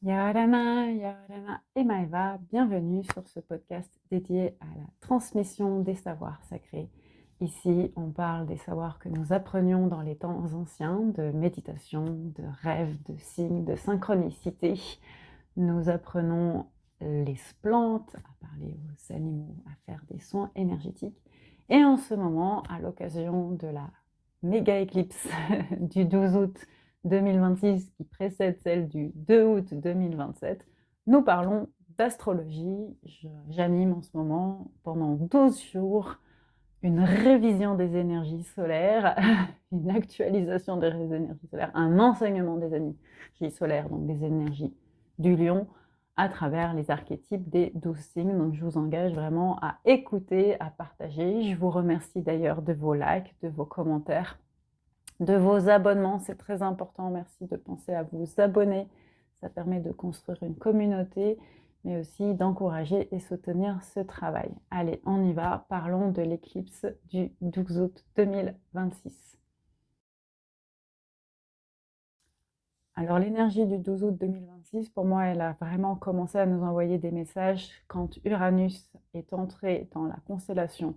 Yaorana, Yaorana et Maëva, bienvenue sur ce podcast dédié à la transmission des savoirs sacrés. Ici, on parle des savoirs que nous apprenions dans les temps anciens, de méditation, de rêve, de signes, de synchronicité. Nous apprenons les plantes, à parler aux animaux, à faire des soins énergétiques. Et en ce moment, à l'occasion de la méga éclipse du 12 août 2026 qui précède celle du 2 août 2027, nous parlons d'astrologie. J'anime en ce moment pendant 12 jours une révision des énergies solaires, une actualisation des énergies solaires, un enseignement des énergies solaires, donc des énergies du lion, à travers les archétypes des 12 signes. Donc je vous engage vraiment à écouter, à partager. Je vous remercie d'ailleurs de vos likes, de vos commentaires, de vos abonnements. C'est très important. Merci de penser à vous abonner. Ça permet de construire une communauté, mais aussi d'encourager et soutenir ce travail. Allez, on y va. Parlons de l'éclipse du 12 août 2026. Alors l'énergie du 12 août 2026, pour moi, elle a vraiment commencé à nous envoyer des messages quand Uranus est entré dans la constellation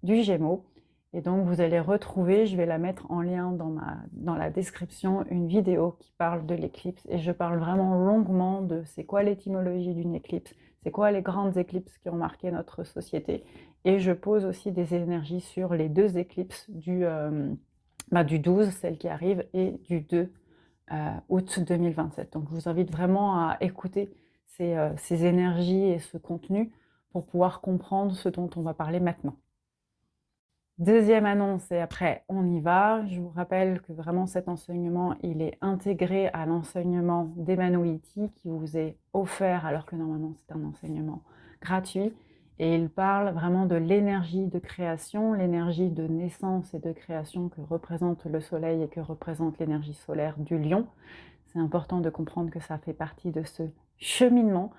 du Gémeaux. Et donc vous allez retrouver, je vais la mettre en lien dans la description, une vidéo qui parle de l'éclipse. Et je parle vraiment longuement de c'est quoi l'étymologie d'une éclipse, c'est quoi les grandes éclipses qui ont marqué notre société. Et je pose aussi des énergies sur les deux éclipses du 12, celle qui arrive, et du 2 août 2027. Donc je vous invite vraiment à écouter ces énergies et ce contenu pour pouvoir comprendre ce dont on va parler maintenant. Deuxième annonce, et après on y va. Je vous rappelle que vraiment cet enseignement, il est intégré à l'enseignement d'Emmanuel qui vous est offert alors que normalement c'est un enseignement gratuit. Et il parle vraiment de l'énergie de création, l'énergie de naissance et de création que représente le soleil et que représente l'énergie solaire du lion. C'est important de comprendre que ça fait partie de ce cheminement.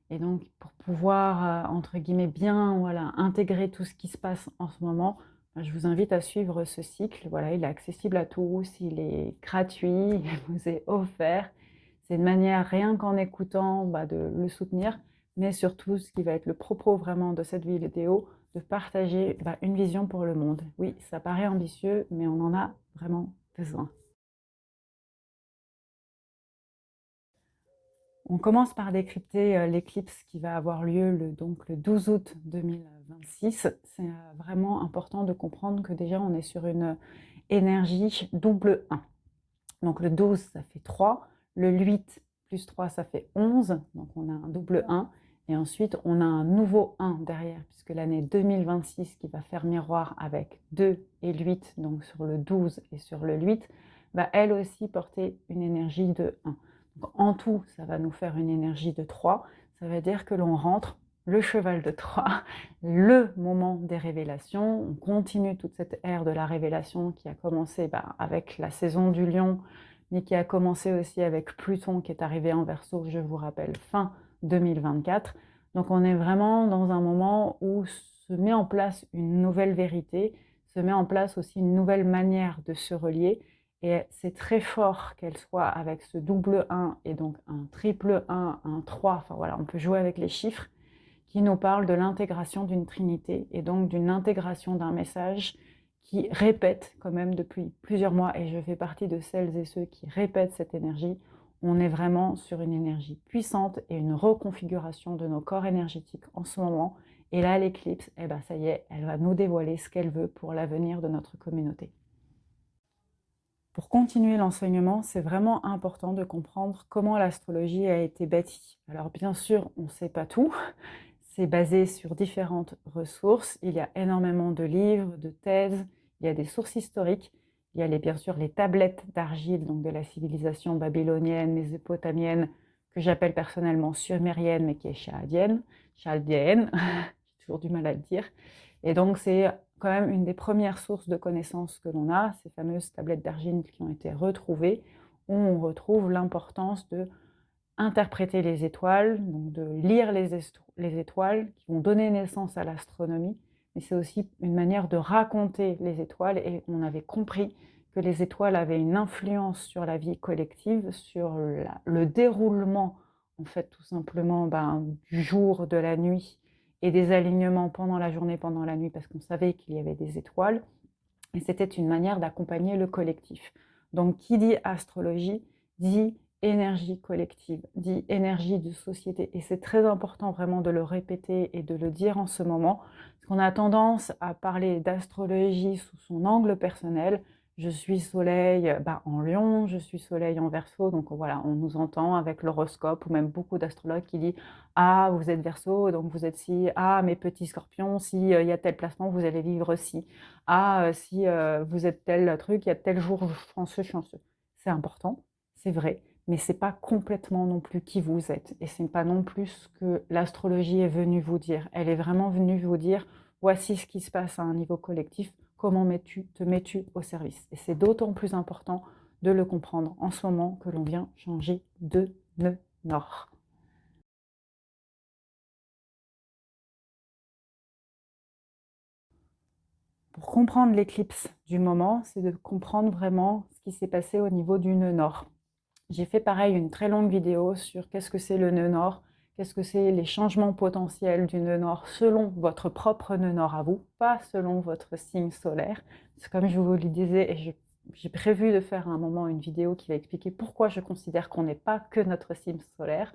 Et donc, pour pouvoir, entre guillemets, bien intégrer tout ce qui se passe en ce moment, je vous invite à suivre ce cycle. Voilà, il est accessible à tous, il est gratuit, il vous est offert. C'est une manière, rien qu'en écoutant, de le soutenir, mais surtout, ce qui va être le propos vraiment de cette vidéo, de partager une vision pour le monde. Oui, ça paraît ambitieux, mais on en a vraiment besoin. On commence par décrypter l'éclipse qui va avoir lieu le 12 août 2026. C'est vraiment important de comprendre que déjà on est sur une énergie double 1. Donc le 12 ça fait 3, le 8 plus 3 ça fait 11, donc on a un double 1. Et ensuite on a un nouveau 1 derrière, puisque l'année 2026 qui va faire miroir avec 2 et le 8, donc sur le 12 et sur le 8, va elle aussi porter une énergie de 1. Donc, en tout, ça va nous faire une énergie de 3. Ça veut dire que l'on rentre le cheval de 3, le moment des révélations. On continue toute cette ère de la révélation qui a commencé avec la saison du lion, mais qui a commencé aussi avec Pluton qui est arrivé en Verseau, je vous rappelle, fin 2024. Donc on est vraiment dans un moment où se met en place une nouvelle vérité, se met en place aussi une nouvelle manière de se relier. Et c'est très fort qu'elle soit avec ce double 1 et donc un triple 1, un 3, enfin voilà, on peut jouer avec les chiffres, qui nous parle de l'intégration d'une trinité et donc d'une intégration d'un message qui répète quand même depuis plusieurs mois, et je fais partie de celles et ceux qui répètent cette énergie. On est vraiment sur une énergie puissante et une reconfiguration de nos corps énergétiques en ce moment. Et là, l'éclipse, ça y est, elle va nous dévoiler ce qu'elle veut pour l'avenir de notre communauté. Pour continuer l'enseignement, c'est vraiment important de comprendre comment l'astrologie a été bâtie. Alors bien sûr, on ne sait pas tout, c'est basé sur différentes ressources, il y a énormément de livres, de thèses, il y a des sources historiques, il y a bien sûr les tablettes d'argile, donc de la civilisation babylonienne, mésopotamienne, que j'appelle personnellement sumérienne, mais qui est chaldéenne, j'ai toujours du mal à le dire. Et donc c'est quand même une des premières sources de connaissances que l'on a, ces fameuses tablettes d'argile qui ont été retrouvées, où on retrouve l'importance de interpréter les étoiles, donc de lire les étoiles qui vont donner naissance à l'astronomie, mais c'est aussi une manière de raconter les étoiles, et on avait compris que les étoiles avaient une influence sur la vie collective, sur le déroulement en fait, tout simplement, du jour, de la nuit et des alignements pendant la journée, pendant la nuit, parce qu'on savait qu'il y avait des étoiles. Et c'était une manière d'accompagner le collectif. Donc, qui dit astrologie, dit énergie collective, dit énergie de société. Et c'est très important vraiment de le répéter et de le dire en ce moment, parce qu'on a tendance à parler d'astrologie sous son angle personnel. Je suis soleil en lion, je suis soleil en verseau, donc voilà, on nous entend avec l'horoscope, ou même beaucoup d'astrologues qui disent « Ah, vous êtes verseau, donc vous êtes ci, ah, mes petits scorpions, si il y a tel placement, vous allez vivre ci. Ah, si vous êtes tel truc, il y a tel jour chanceux, chanceux. » C'est important, c'est vrai, mais c'est pas complètement non plus qui vous êtes. Et c'est pas non plus ce que l'astrologie est venue vous dire. Elle est vraiment venue vous dire, voici ce qui se passe à un niveau collectif, comment te mets-tu au service. Et c'est d'autant plus important de le comprendre en ce moment que l'on vient changer de nœud nord. Pour comprendre l'éclipse du moment, c'est de comprendre vraiment ce qui s'est passé au niveau du nœud nord. J'ai fait pareil une très longue vidéo sur qu'est-ce que c'est le nœud nord, qu'est-ce que c'est les changements potentiels du nœud nord selon votre propre nœud nord à vous, pas selon votre signe solaire. C'est comme je vous le disais, et j'ai prévu de faire à un moment une vidéo qui va expliquer pourquoi je considère qu'on n'est pas que notre signe solaire.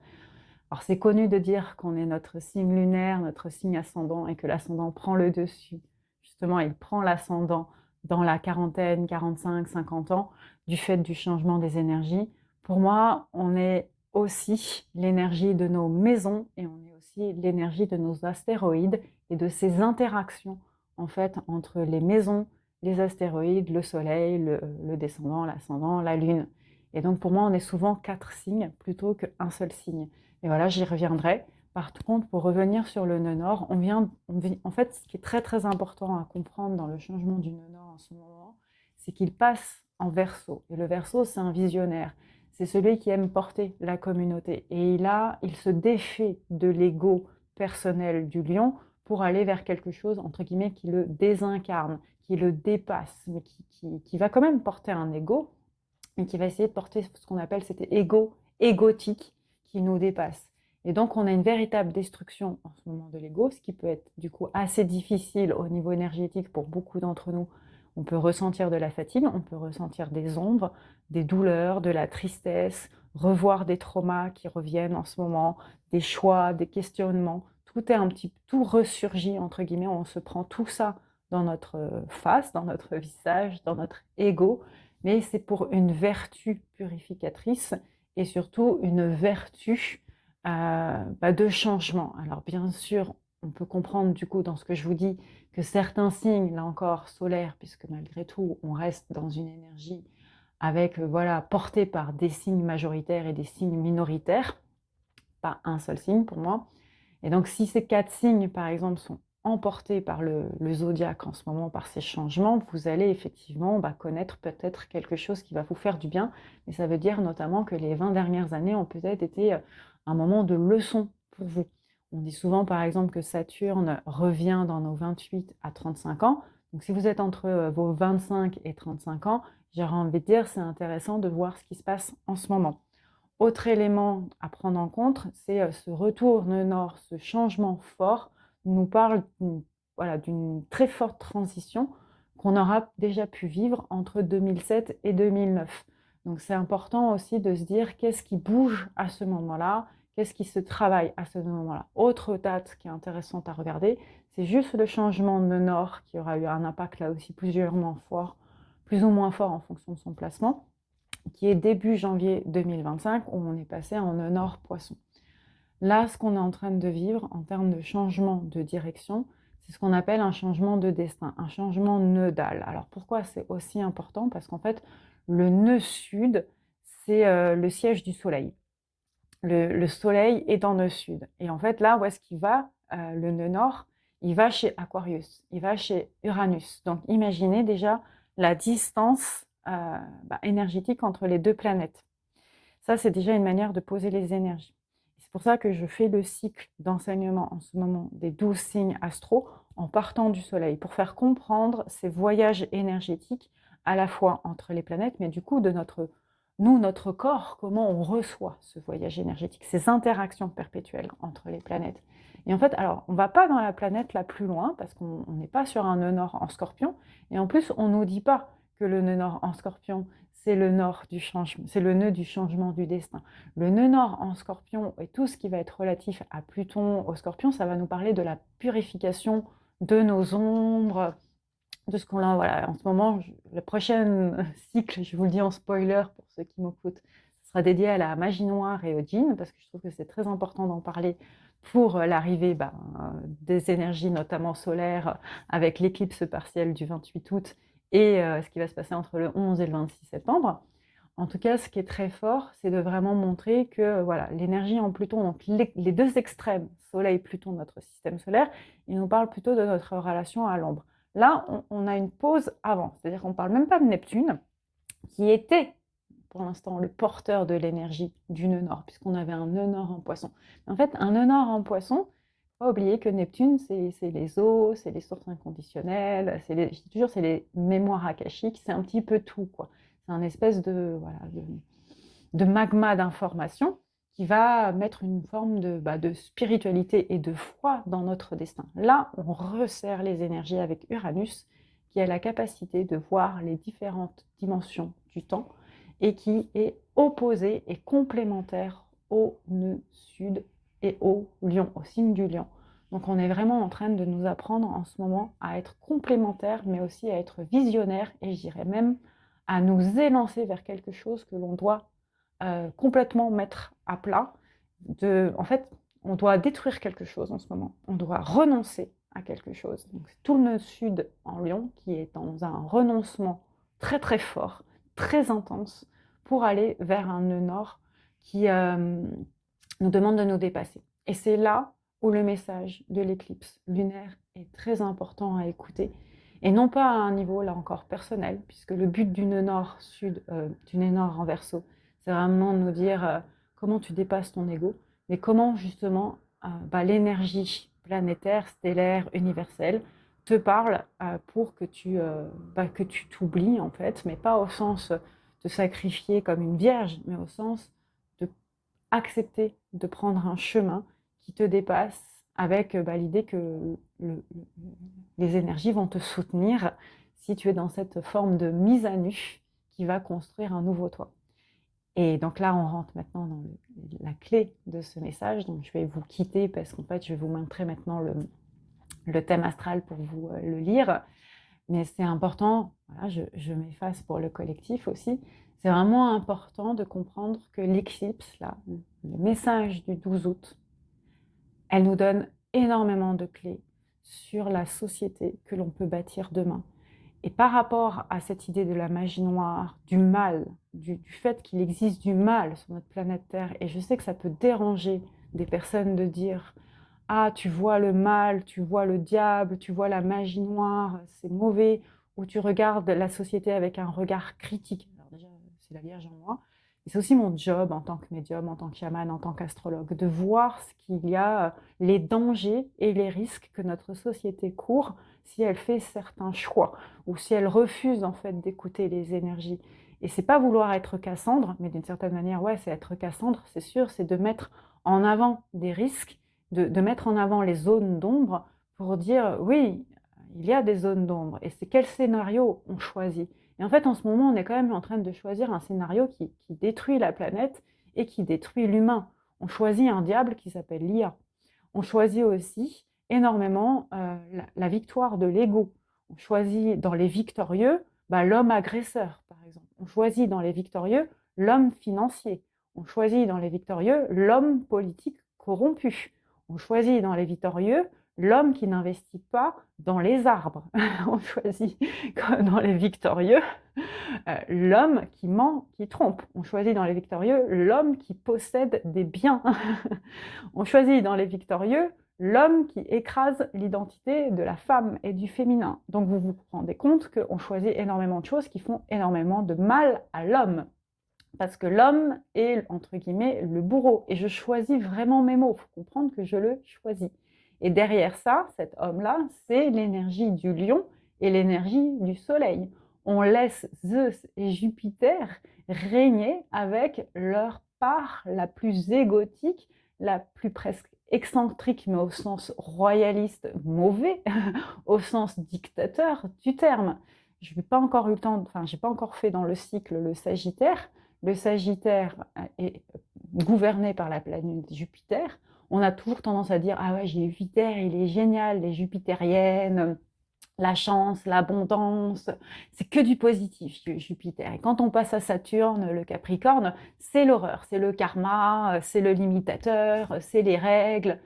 Alors c'est connu de dire qu'on est notre signe lunaire, notre signe ascendant, et que l'ascendant prend le dessus. Justement, il prend l'ascendant dans la quarantaine, 45, 50 ans, du fait du changement des énergies. Pour moi, on est aussi l'énergie de nos maisons, et on est aussi l'énergie de nos astéroïdes et de ces interactions en fait entre les maisons, les astéroïdes, le soleil, le descendant, l'ascendant, la lune. Et donc pour moi, on est souvent 4 signes plutôt qu'un seul signe. Et voilà, j'y reviendrai. Par contre, pour revenir sur le nœud nord, en fait, ce qui est très très important à comprendre dans le changement du nœud nord en ce moment, c'est qu'il passe en verseau. Et le verseau, c'est un visionnaire. C'est celui qui aime porter la communauté. Et il se défait de l'ego personnel du lion pour aller vers quelque chose, entre guillemets, qui le désincarne, qui le dépasse, mais qui va quand même porter un ego, et qui va essayer de porter ce qu'on appelle cet ego égotique qui nous dépasse. Et donc, on a une véritable destruction en ce moment de l'ego, ce qui peut être du coup assez difficile au niveau énergétique pour beaucoup d'entre nous. On peut ressentir de la fatigue, on peut ressentir des ombres, des douleurs, de la tristesse, revoir des traumas qui reviennent en ce moment, des choix, des questionnements. Tout ressurgit, entre guillemets, on se prend tout ça dans notre face, dans notre visage, dans notre ego, mais c'est pour une vertu purificatrice et surtout une vertu de changement. Alors bien sûr, on peut comprendre du coup dans ce que je vous dis que certains signes, là encore solaires, puisque malgré tout on reste dans une énergie avec voilà portée par des signes majoritaires et des signes minoritaires, pas un seul signe pour moi. Et donc si ces 4 signes par exemple sont emportés par le zodiaque en ce moment, par ces changements, vous allez effectivement connaître peut-être quelque chose qui va vous faire du bien. Mais ça veut dire notamment que les 20 dernières années ont peut-être été un moment de leçon pour vous. On dit souvent par exemple que Saturne revient dans nos 28 à 35 ans. Donc si vous êtes entre vos 25 et 35 ans, j'aurais envie de dire c'est intéressant de voir ce qui se passe en ce moment. Autre élément à prendre en compte, c'est ce retour nord, ce changement fort nous parle d'une très forte transition qu'on aura déjà pu vivre entre 2007 et 2009. Donc c'est important aussi de se dire qu'est-ce qui bouge à ce moment-là, qu'est-ce qui se travaille à ce moment-là. Autre date qui est intéressante à regarder, c'est juste le changement de nord qui aura eu un impact là aussi plus ou moins fort en fonction de son placement, qui est début janvier 2025, où on est passé en nœud nord poisson. Là, ce qu'on est en train de vivre en termes de changement de direction, c'est ce qu'on appelle un changement de destin, un changement nœudal. Alors pourquoi c'est aussi important? Parce qu'en fait, le nœud sud, c'est le siège du soleil. Le soleil est dans le sud. Et en fait, là où est-ce qu'il va, le nœud nord, il va chez Aquarius, il va chez Uranus. Donc imaginez déjà la distance énergétique entre les deux planètes. Ça, c'est déjà une manière de poser les énergies. C'est pour ça que je fais le cycle d'enseignement en ce moment des 12 signes astro en partant du soleil, pour faire comprendre ces voyages énergétiques à la fois entre les planètes, mais du coup de nous, notre corps, comment on reçoit ce voyage énergétique, ces interactions perpétuelles entre les planètes. Et en fait, alors, on ne va pas dans la planète la plus loin, parce qu'on n'est pas sur un nœud nord en Scorpion, et en plus, on ne nous dit pas que le nœud nord en Scorpion, c'est le nord du changement, c'est le nœud du changement du destin. Le nœud nord en Scorpion et tout ce qui va être relatif à Pluton au Scorpion, ça va nous parler de la purification de nos ombres, de ce qu'on a, voilà, en ce moment, le prochain cycle, je vous le dis en spoiler pour ceux qui m'écoutent, sera dédié à la magie noire et au djinn, parce que je trouve que c'est très important d'en parler pour l'arrivée des énergies, notamment solaires, avec l'éclipse partielle du 28 août et ce qui va se passer entre le 11 et le 26 septembre. En tout cas, ce qui est très fort, c'est de vraiment montrer que voilà, l'énergie en Pluton, donc les deux extrêmes, Soleil-Pluton, notre système solaire, il nous parle plutôt de notre relation à l'ombre. Là, on a une pause avant, c'est-à-dire qu'on ne parle même pas de Neptune, qui était pour l'instant le porteur de l'énergie du nœud nord, puisqu'on avait un nœud nord en poisson. En fait, un nœud nord en poisson, il ne faut pas oublier que Neptune, c'est les eaux, c'est les sources inconditionnelles, je dis toujours, c'est les mémoires akashiques, c'est un petit peu tout, quoi. C'est un espèce de magma d'information qui va mettre une forme de spiritualité et de foi dans notre destin. Là, on resserre les énergies avec Uranus, qui a la capacité de voir les différentes dimensions du temps et qui est opposé et complémentaire au nœud sud et au lion, au signe du lion. Donc on est vraiment en train de nous apprendre en ce moment à être complémentaires, mais aussi à être visionnaires, et je dirais même à nous élancer vers quelque chose que l'on doit complètement mettre à plat. En fait, on doit détruire quelque chose en ce moment. On doit renoncer à quelque chose. Donc, c'est tout le nœud sud en Lion qui est dans un renoncement très très fort, très intense, pour aller vers un nœud nord qui nous demande de nous dépasser. Et c'est là où le message de l'éclipse lunaire est très important à écouter. Et non pas à un niveau, là encore, personnel, puisque le but du nœud nord-sud, du nœud nord en Verseau, c'est vraiment de nous dire comment tu dépasses ton ego, mais comment justement l'énergie planétaire, stellaire, universelle te parle pour que tu t'oublies en fait, mais pas au sens de sacrifier comme une vierge, mais au sens de accepter de prendre un chemin qui te dépasse avec l'idée que les énergies vont te soutenir si tu es dans cette forme de mise à nu qui va construire un nouveau toi. Et donc là, on rentre maintenant dans la clé de ce message. Donc je vais vous quitter parce qu'en fait, je vais vous montrer maintenant le thème astral pour vous le lire. Mais c'est important, voilà, je m'efface pour le collectif aussi, c'est vraiment important de comprendre que l'éclipse, là, le message du 12 août, elle nous donne énormément de clés sur la société que l'on peut bâtir demain. Et par rapport à cette idée de la magie noire, du mal, du fait qu'il existe du mal sur notre planète Terre, et je sais que ça peut déranger des personnes de dire « Ah, tu vois le mal, tu vois le diable, tu vois la magie noire, c'est mauvais », ou tu regardes la société avec un regard critique. Alors déjà, c'est la Vierge en moi. Et c'est aussi mon job en tant que médium, en tant que chaman, en tant qu'astrologue, de voir ce qu'il y a, les dangers et les risques que notre société court si elle fait certains choix ou si elle refuse en fait d'écouter les énergies. Et c'est pas vouloir être Cassandre, mais d'une certaine manière, ouais, c'est être Cassandre, c'est sûr, c'est de mettre en avant des risques, de mettre en avant les zones d'ombre pour dire oui, il y a des zones d'ombre. Et c'est quel scénario on choisit. Et en fait, en ce moment, on est quand même en train de choisir un scénario qui détruit la planète et qui détruit l'humain. On choisit un diable qui s'appelle l'IA. On choisit aussi énormément la victoire de l'ego. On choisit dans les victorieux l'homme agresseur, par exemple. On choisit dans les victorieux l'homme financier. On choisit dans les victorieux l'homme politique corrompu. On choisit dans les victorieux l'homme qui n'investit pas dans les arbres. On choisit dans les victorieux l'homme qui ment, qui trompe. On choisit dans les victorieux l'homme qui possède des biens. On choisit dans les victorieux l'homme qui écrase l'identité de la femme et du féminin. Donc vous vous rendez compte qu'on choisit énormément de choses qui font énormément de mal à l'homme. Parce que l'homme est, entre guillemets, le bourreau. Et je choisis vraiment mes mots. Il faut comprendre que je le choisis. Et derrière ça, cet homme-là, c'est l'énergie du lion et l'énergie du soleil. on laisse Zeus et Jupiter régner avec leur part la plus égotique, la plus presque excentrique, mais au sens royaliste mauvais, au sens dictateur du terme. Je n'ai pas encore eu le temps, enfin, j'ai pas encore fait dans le cycle le Sagittaire. Le Sagittaire est gouverné par la planète Jupiter. On a toujours tendance à dire ah ouais, Jupiter, il est génial, les jupitériennes, la chance, l'abondance, c'est que du positif, Jupiter. Et quand on passe à Saturne, le Capricorne, c'est l'horreur, c'est le karma, c'est le limitateur, c'est les règles.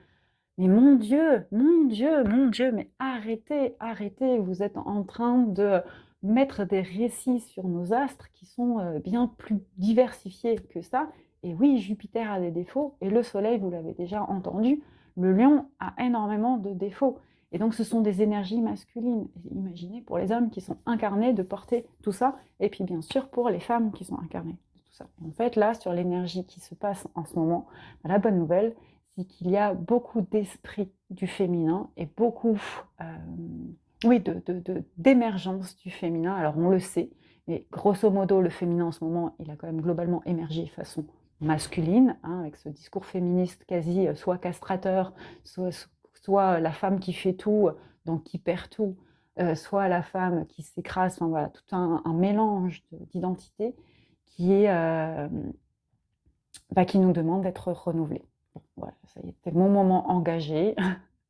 Mais mon Dieu, mon Dieu, mon Dieu, mais arrêtez, arrêtez, vous êtes en train de mettre des récits sur nos astres qui sont bien plus diversifiés que ça. Et oui, Jupiter a des défauts, et le Soleil, vous l'avez déjà entendu, le Lion a énormément de défauts. Et donc ce sont des énergies masculines. Imaginez pour les hommes qui sont incarnés de porter tout ça, et puis bien sûr pour les femmes qui sont incarnées de tout ça. En fait, là, sur l'énergie qui se passe en ce moment, la bonne nouvelle, c'est qu'il y a beaucoup d'esprit du féminin et beaucoup oui, d'émergence du féminin. Alors on le sait, mais grosso modo, le féminin en ce moment, il a quand même globalement émergé de façon masculine, hein, avec ce discours féministe quasi soit castrateur, soit la femme qui fait tout, donc qui perd tout, soit la femme qui s'écrase, enfin voilà, tout un mélange d'identités qui est qui nous demande d'être renouvelé. Bon, voilà, ça y est, c'était mon moment engagé.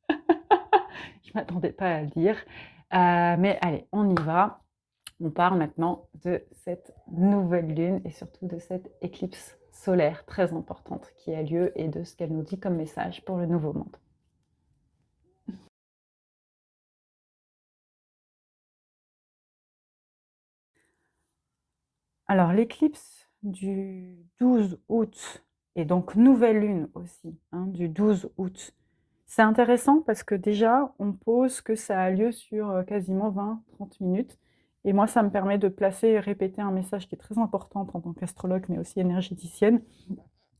Je ne m'attendais pas à le dire. Mais allez, on y va. On parle maintenant de cette nouvelle lune et surtout de cette éclipse solaire très importante qui a lieu et de ce qu'elle nous dit comme message pour le nouveau monde. Alors, l'éclipse du 12 août, et donc nouvelle lune aussi, hein, du 12 août, c'est intéressant parce que déjà, on pose que ça a lieu sur quasiment 20-30 minutes. Et moi, ça me permet de placer et répéter un message qui est très important en tant qu'astrologue, mais aussi énergéticienne.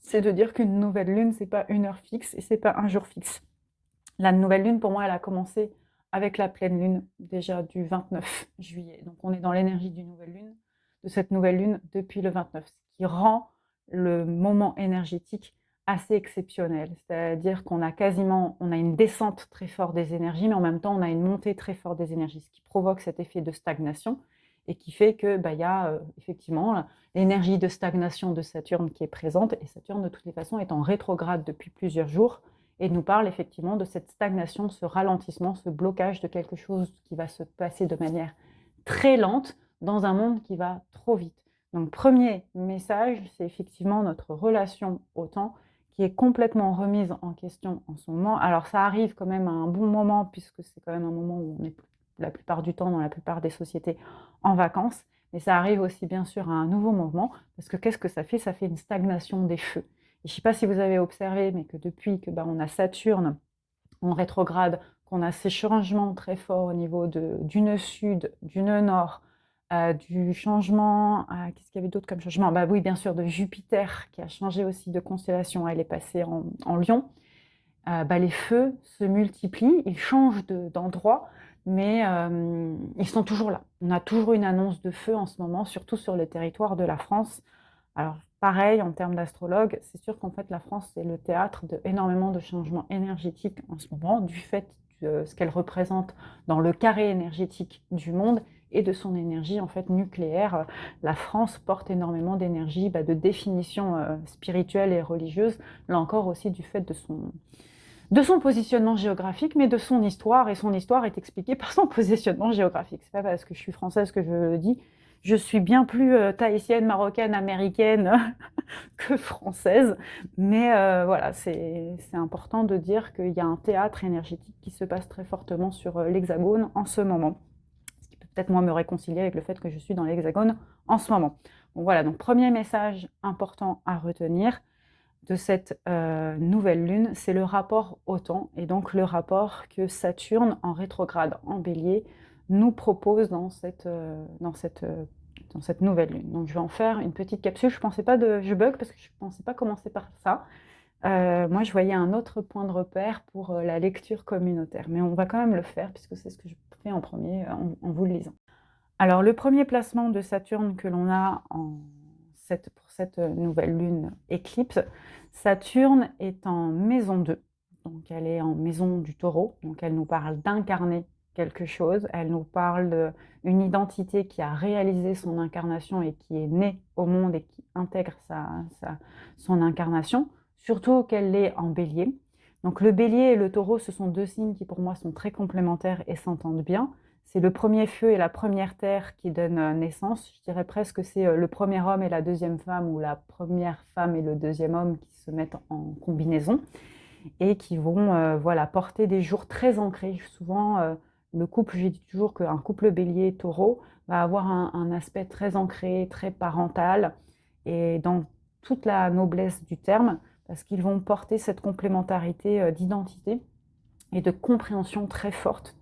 C'est de dire qu'une nouvelle lune, c'est pas une heure fixe et c'est pas un jour fixe. La nouvelle lune, pour moi, elle a commencé avec la pleine lune, déjà du 29 juillet. Donc, on est dans l'énergie d'une nouvelle lune, de cette nouvelle lune depuis le 29, ce qui rend le moment énergétique assez exceptionnel. C'est-à-dire qu'on a on a une descente très forte des énergies, mais en même temps, on a une montée très forte des énergies, ce qui provoque cet effet de stagnation et qui fait que y a effectivement l'énergie de stagnation de Saturne qui est présente. Et Saturne, de toutes les façons, est en rétrograde depuis plusieurs jours et nous parle effectivement de cette stagnation, de ce ralentissement, ce blocage de quelque chose qui va se passer de manière très lente dans un monde qui va trop vite. Donc, premier message, c'est effectivement notre relation au temps qui est complètement remise en question en ce moment. Alors, ça arrive quand même à un bon moment, puisque c'est quand même un moment où on est la plupart du temps, dans la plupart des sociétés, en vacances. Mais ça arrive aussi, bien sûr, à un nouveau moment, parce que qu'est-ce que ça fait? Ça fait une stagnation des feux. Et je ne sais pas si vous avez observé, mais que depuis que on a Saturne en rétrograde, qu'on a ces changements très forts au niveau du nœud sud, du nœud nord, du changement, qu'est-ce qu'il y avait d'autre comme changement? Oui, bien sûr, de Jupiter qui a changé aussi de constellation, elle est passée en Lion. Les feux se multiplient, ils changent d'endroit, mais ils sont toujours là. On a toujours une annonce de feu en ce moment, surtout sur le territoire de la France. Alors, pareil, en termes d'astrologue, c'est sûr qu'en fait, la France, c'est le théâtre d'énormément de changements énergétiques en ce moment, du fait de ce qu'elle représente dans le carré énergétique du monde et de son énergie en fait nucléaire. La France porte énormément d'énergie de définition spirituelle et religieuse, là encore aussi du fait de son positionnement géographique, mais de son histoire, et son histoire est expliquée par son positionnement géographique. C'est pas parce que je suis française que je le dis. Je suis bien plus tahitienne, marocaine, américaine que française, mais voilà, c'est important de dire qu'il y a un théâtre énergétique qui se passe très fortement sur l'Hexagone en ce moment, ce qui peut peut-être moi me réconcilier avec le fait que je suis dans l'Hexagone en ce moment. Bon, voilà, donc premier message important à retenir de cette nouvelle lune, c'est le rapport au temps, et donc le rapport que Saturne en rétrograde en bélier nous propose dans cette nouvelle lune. Donc je vais en faire une petite capsule. Je bug parce que je ne pensais pas commencer par ça. Moi, je voyais un autre point de repère pour la lecture communautaire, mais on va quand même le faire puisque c'est ce que je fais en premier en vous le lisant. Alors le premier placement de Saturne que l'on a pour cette nouvelle lune éclipse, Saturne est en maison 2, donc elle est en maison du Taureau, donc elle nous parle d'incarner quelque chose, elle nous parle d'une identité qui a réalisé son incarnation et qui est née au monde et qui intègre son incarnation, surtout qu'elle est en Bélier. Donc le Bélier et le Taureau, ce sont deux signes qui pour moi sont très complémentaires et s'entendent bien. C'est le premier feu et la première terre qui donnent naissance. Je dirais presque que c'est le premier homme et la deuxième femme, ou la première femme et le deuxième homme qui se mettent en combinaison et qui vont voilà, porter des jours très ancrés. Souvent, le couple, je dis toujours qu'un couple bélier-taureau va avoir un aspect très ancré, très parental, et dans toute la noblesse du terme, parce qu'ils vont porter cette complémentarité d'identité et de compréhension très forte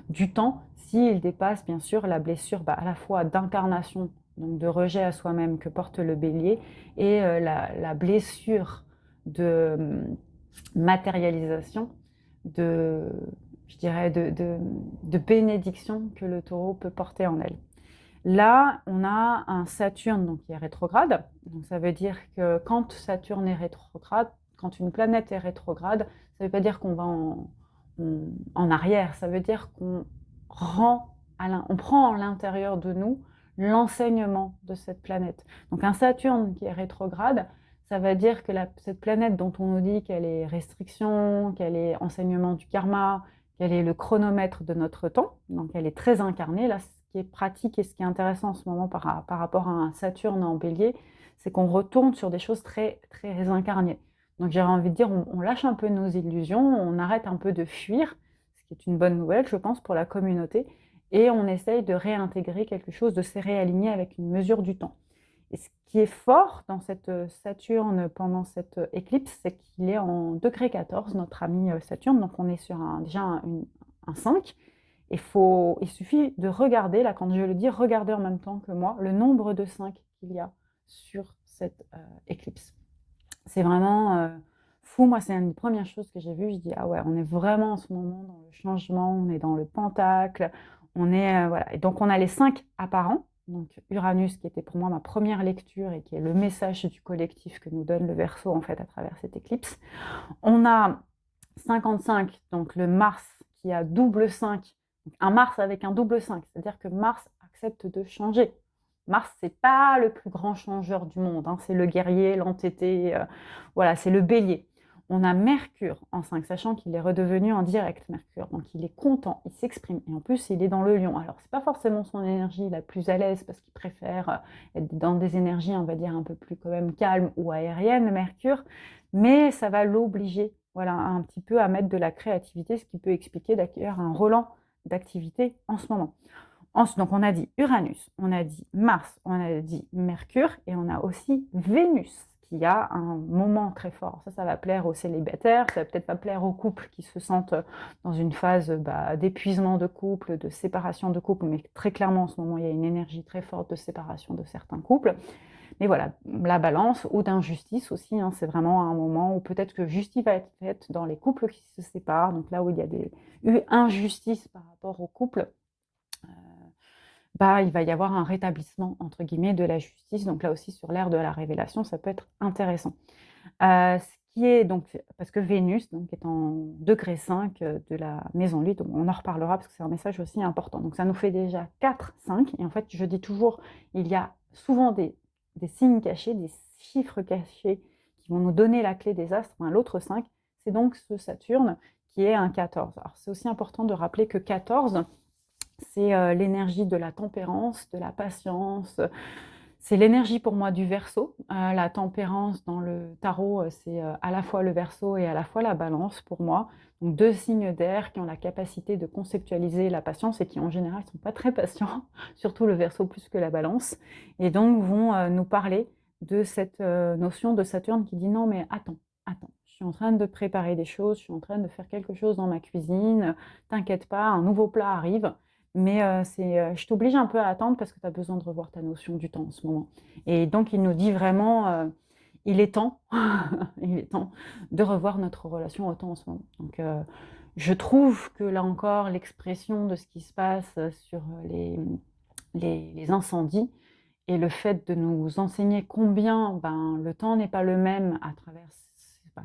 du temps, s'il dépasse bien sûr la blessure à la fois d'incarnation, donc de rejet à soi-même que porte le bélier, et la blessure de matérialisation, de, je dirais, de bénédiction que le taureau peut porter en elle. Là, on a un Saturne donc, qui est rétrograde. Donc, ça veut dire que quand Saturne est rétrograde, quand une planète est rétrograde, ça ne veut pas dire qu'on va en arrière. Ça veut dire qu'on on prend à l'intérieur de nous l'enseignement de cette planète. Donc, un Saturne qui est rétrograde, ça veut dire que cette planète dont on nous dit qu'elle est restriction, qu'elle est enseignement du karma, qu'elle est le chronomètre de notre temps, donc elle est très incarnée. Là, ce qui est pratique et ce qui est intéressant en ce moment par rapport à un Saturne en bélier, c'est qu'on retourne sur des choses très, très incarnées. Donc j'aurais envie de dire, on lâche un peu nos illusions, on arrête un peu de fuir, ce qui est une bonne nouvelle, je pense, pour la communauté, et on essaye de réintégrer quelque chose, de se réaligner avec une mesure du temps. Et ce qui est fort dans cette Saturne pendant cette éclipse, c'est qu'il est en degré 14, notre ami Saturne, donc on est sur déjà un 5. Il suffit de regarder, là quand je le dis, regardez en même temps que moi, le nombre de 5 qu'il y a sur cette éclipse. C'est vraiment fou, moi c'est une des premières choses que j'ai vues, je dis ah ouais, on est vraiment en ce moment dans le changement, on est dans le pentacle, on est, voilà. Et donc on a les 5 apparents, donc Uranus qui était pour moi ma première lecture et qui est le message du collectif que nous donne le Verseau en fait à travers cette éclipse. On a 55, donc le Mars qui a double 5, un Mars avec un double 5, c'est-à-dire que Mars accepte de changer. Mars, c'est pas le plus grand changeur du monde, hein, c'est le guerrier, l'entêté, voilà, c'est le bélier. On a Mercure en 5, sachant qu'il est redevenu en direct, Mercure. Donc il est content, il s'exprime. Et en plus, il est dans le lion. Alors, c'est pas forcément son énergie la plus à l'aise, parce qu'il préfère être dans des énergies, on va dire, un peu plus quand même calmes ou aériennes, Mercure. Mais ça va l'obliger, voilà, un petit peu à mettre de la créativité, ce qui peut expliquer d'ailleurs un relan d'activité en ce moment. Donc on a dit Uranus, on a dit Mars, on a dit Mercure, et on a aussi Vénus, qui a un moment très fort. Ça va plaire aux célibataires, ça va peut-être pas plaire aux couples qui se sentent dans une phase d'épuisement de couple, de séparation de couple, mais très clairement en ce moment, il y a une énergie très forte de séparation de certains couples. Mais voilà, la balance, ou d'injustice aussi, hein, c'est vraiment un moment où peut-être que justice va être faite dans les couples qui se séparent, donc là où il y a eu injustice par rapport aux couples, il va y avoir un rétablissement, entre guillemets, de la justice. Donc là aussi, sur l'ère de la révélation, ça peut être intéressant. Ce qui est donc, parce que Vénus donc, est en degré 5 de la maison 8, donc on en reparlera parce que c'est un message aussi important. Donc ça nous fait déjà 4, 5. Et en fait, je dis toujours, il y a souvent des signes cachés, des chiffres cachés qui vont nous donner la clé des astres. L'autre 5, c'est donc ce Saturne qui est un 14. Alors c'est aussi important de rappeler que 14, c'est l'énergie de la tempérance, de la patience. C'est l'énergie pour moi du Verseau. La tempérance dans le tarot, c'est à la fois le Verseau et à la fois la Balance pour moi. Donc deux signes d'air qui ont la capacité de conceptualiser la patience et qui en général ne sont pas très patients, surtout le Verseau plus que la Balance. Et donc vont nous parler de cette notion de Saturne qui dit non mais attends, je suis en train de préparer des choses, je suis en train de faire quelque chose dans ma cuisine, t'inquiète pas, un nouveau plat arrive. Mais je t'oblige un peu à attendre parce que tu as besoin de revoir ta notion du temps en ce moment. Et donc, il nous dit vraiment, il est temps, il est temps de revoir notre relation au temps en ce moment. Donc, je trouve que là encore, l'expression de ce qui se passe sur les incendies et le fait de nous enseigner combien, le temps n'est pas le même à travers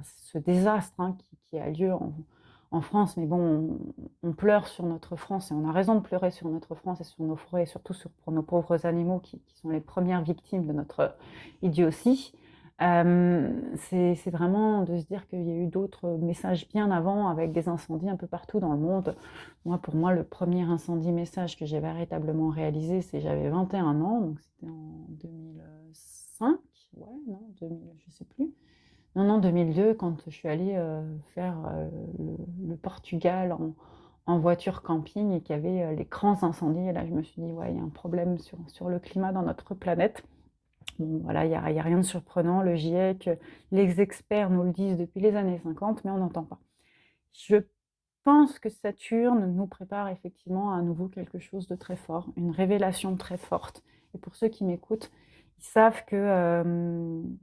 ce désastre, hein, qui a lieu en France. Mais bon, on pleure sur notre France et on a raison de pleurer sur notre France et sur nos forêts et surtout pour nos pauvres animaux qui sont les premières victimes de notre idiotie. C'est vraiment de se dire qu'il y a eu d'autres messages bien avant avec des incendies un peu partout dans le monde. Pour moi, le premier incendie message que j'ai véritablement réalisé, j'avais 21 ans, donc c'était en 2005, ouais, non, 2000, je sais plus. Non, 2002, quand je suis allée faire le Portugal en voiture camping et qu'il y avait les grands incendies. Et là, je me suis dit, ouais, il y a un problème sur le climat dans notre planète. Bon, voilà, il y a rien de surprenant. Le GIEC, les experts nous le disent depuis les années 50, mais on n'entend pas. Je pense que Saturne nous prépare effectivement à nouveau quelque chose de très fort, une révélation très forte. Et pour ceux qui m'écoutent, ils savent que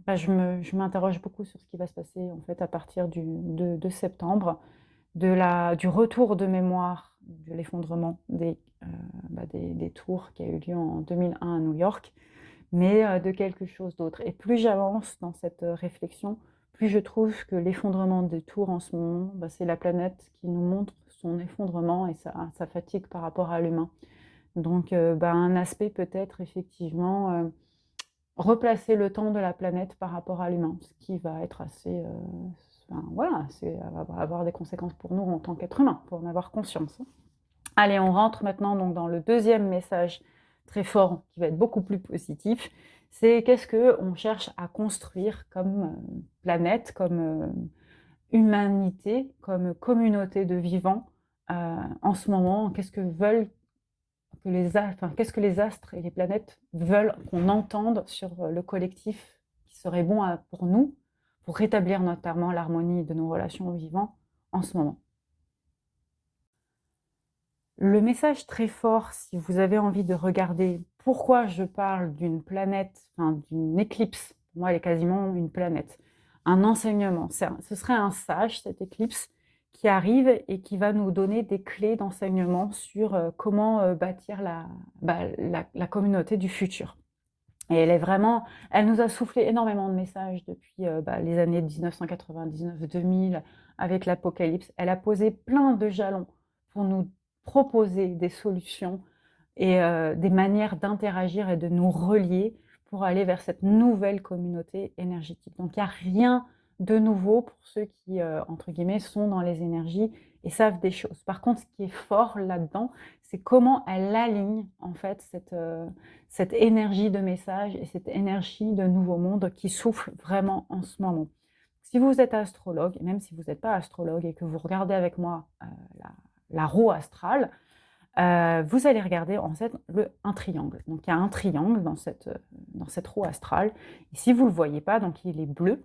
je m'interroge beaucoup sur ce qui va se passer en fait à partir de septembre, du retour de mémoire de l'effondrement des tours qui a eu lieu en 2001 à New York, mais de quelque chose d'autre. Et plus j'avance dans cette réflexion, plus je trouve que l'effondrement des tours en ce moment, c'est la planète qui nous montre son effondrement et sa fatigue par rapport à l'humain. Donc un aspect peut-être effectivement replacer le temps de la planète par rapport à l'humain, ce qui va être assez... voilà, va avoir des conséquences pour nous en tant qu'êtres humains, pour en avoir conscience. Allez, on rentre maintenant donc dans le deuxième message très fort, qui va être beaucoup plus positif. C'est qu'est-ce qu'on cherche à construire comme planète, comme humanité, comme communauté de vivants en ce moment. Qu'est-ce que les astres et les planètes veulent qu'on entende sur le collectif qui serait bon pour nous, pour rétablir notamment l'harmonie de nos relations aux vivants en ce moment. Le message très fort, si vous avez envie de regarder pourquoi je parle d'une planète, d'une éclipse, pour moi elle est quasiment une planète, un enseignement, ce serait un sage, cette éclipse, qui arrive et qui va nous donner des clés d'enseignement sur comment bâtir la communauté du futur. Et elle nous a soufflé énormément de messages depuis les années 1999-2000 avec l'Apocalypse. Elle a posé plein de jalons pour nous proposer des solutions et des manières d'interagir et de nous relier pour aller vers cette nouvelle communauté énergétique. Donc il n'y a rien de nouveau pour ceux qui, entre guillemets, sont dans les énergies et savent des choses. Par contre, ce qui est fort là-dedans, c'est comment elle aligne en fait cette énergie de message et cette énergie de nouveau monde qui souffle vraiment en ce moment. Si vous êtes astrologue, et même si vous n'êtes pas astrologue et que vous regardez avec moi la roue astrale, vous allez regarder en fait un triangle. Donc il y a un triangle dans cette roue astrale. Et si vous ne le voyez pas, donc il est bleu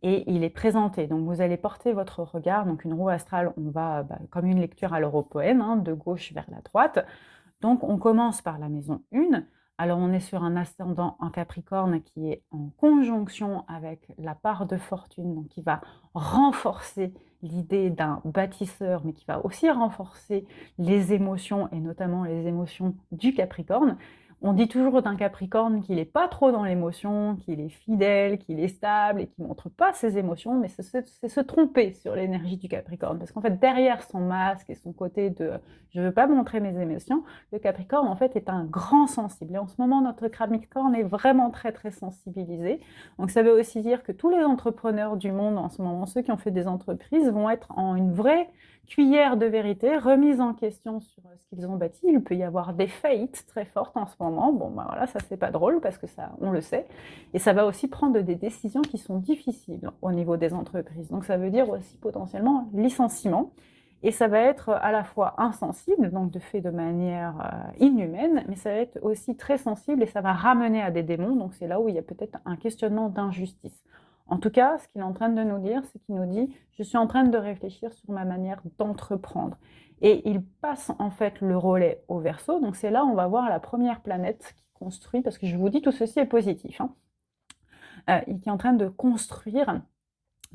et il est présenté. Donc vous allez porter votre regard. Donc une roue astrale, on va comme une lecture à l'européenne, hein, de gauche vers la droite. Donc on commence par la maison 1. Alors on est sur un ascendant en Capricorne qui est en conjonction avec la part de fortune, donc qui va renforcer l'idée d'un bâtisseur, mais qui va aussi renforcer les émotions, et notamment les émotions du Capricorne. On dit toujours d'un Capricorne qu'il n'est pas trop dans l'émotion, qu'il est fidèle, qu'il est stable et qu'il ne montre pas ses émotions, mais c'est se tromper sur l'énergie du Capricorne. Parce qu'en fait, derrière son masque et son côté de « je ne veux pas montrer mes émotions », le Capricorne, en fait, est un grand sensible. Et en ce moment, notre Capricorne est vraiment très, très sensibilisé. Donc ça veut aussi dire que tous les entrepreneurs du monde, en ce moment, ceux qui ont fait des entreprises, vont être en une vraie cuillère de vérité, remise en question sur ce qu'ils ont bâti. Il peut y avoir des faillites très fortes en ce moment. Bon, voilà, ça c'est pas drôle parce que ça, on le sait. Et ça va aussi prendre des décisions qui sont difficiles au niveau des entreprises. Donc ça veut dire aussi potentiellement licenciement. Et ça va être à la fois insensible, donc de fait de manière inhumaine, mais ça va être aussi très sensible et ça va ramener à des démons. Donc c'est là où il y a peut-être un questionnement d'injustice. En tout cas, ce qu'il est en train de nous dire, c'est qu'il nous dit « je suis en train de réfléchir sur ma manière d'entreprendre ». Et il passe en fait le relais au Verseau. Donc c'est là où on va voir la première planète qui construit, parce que je vous dis tout ceci est positif, qui est en train de construire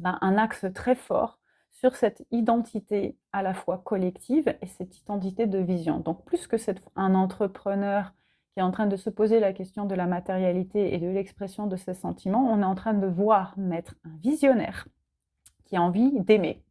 un axe très fort sur cette identité à la fois collective et cette identité de vision. Donc plus que un entrepreneur qui est en train de se poser la question de la matérialité et de l'expression de ses sentiments, on est en train de voir naître un visionnaire qui a envie d'aimer,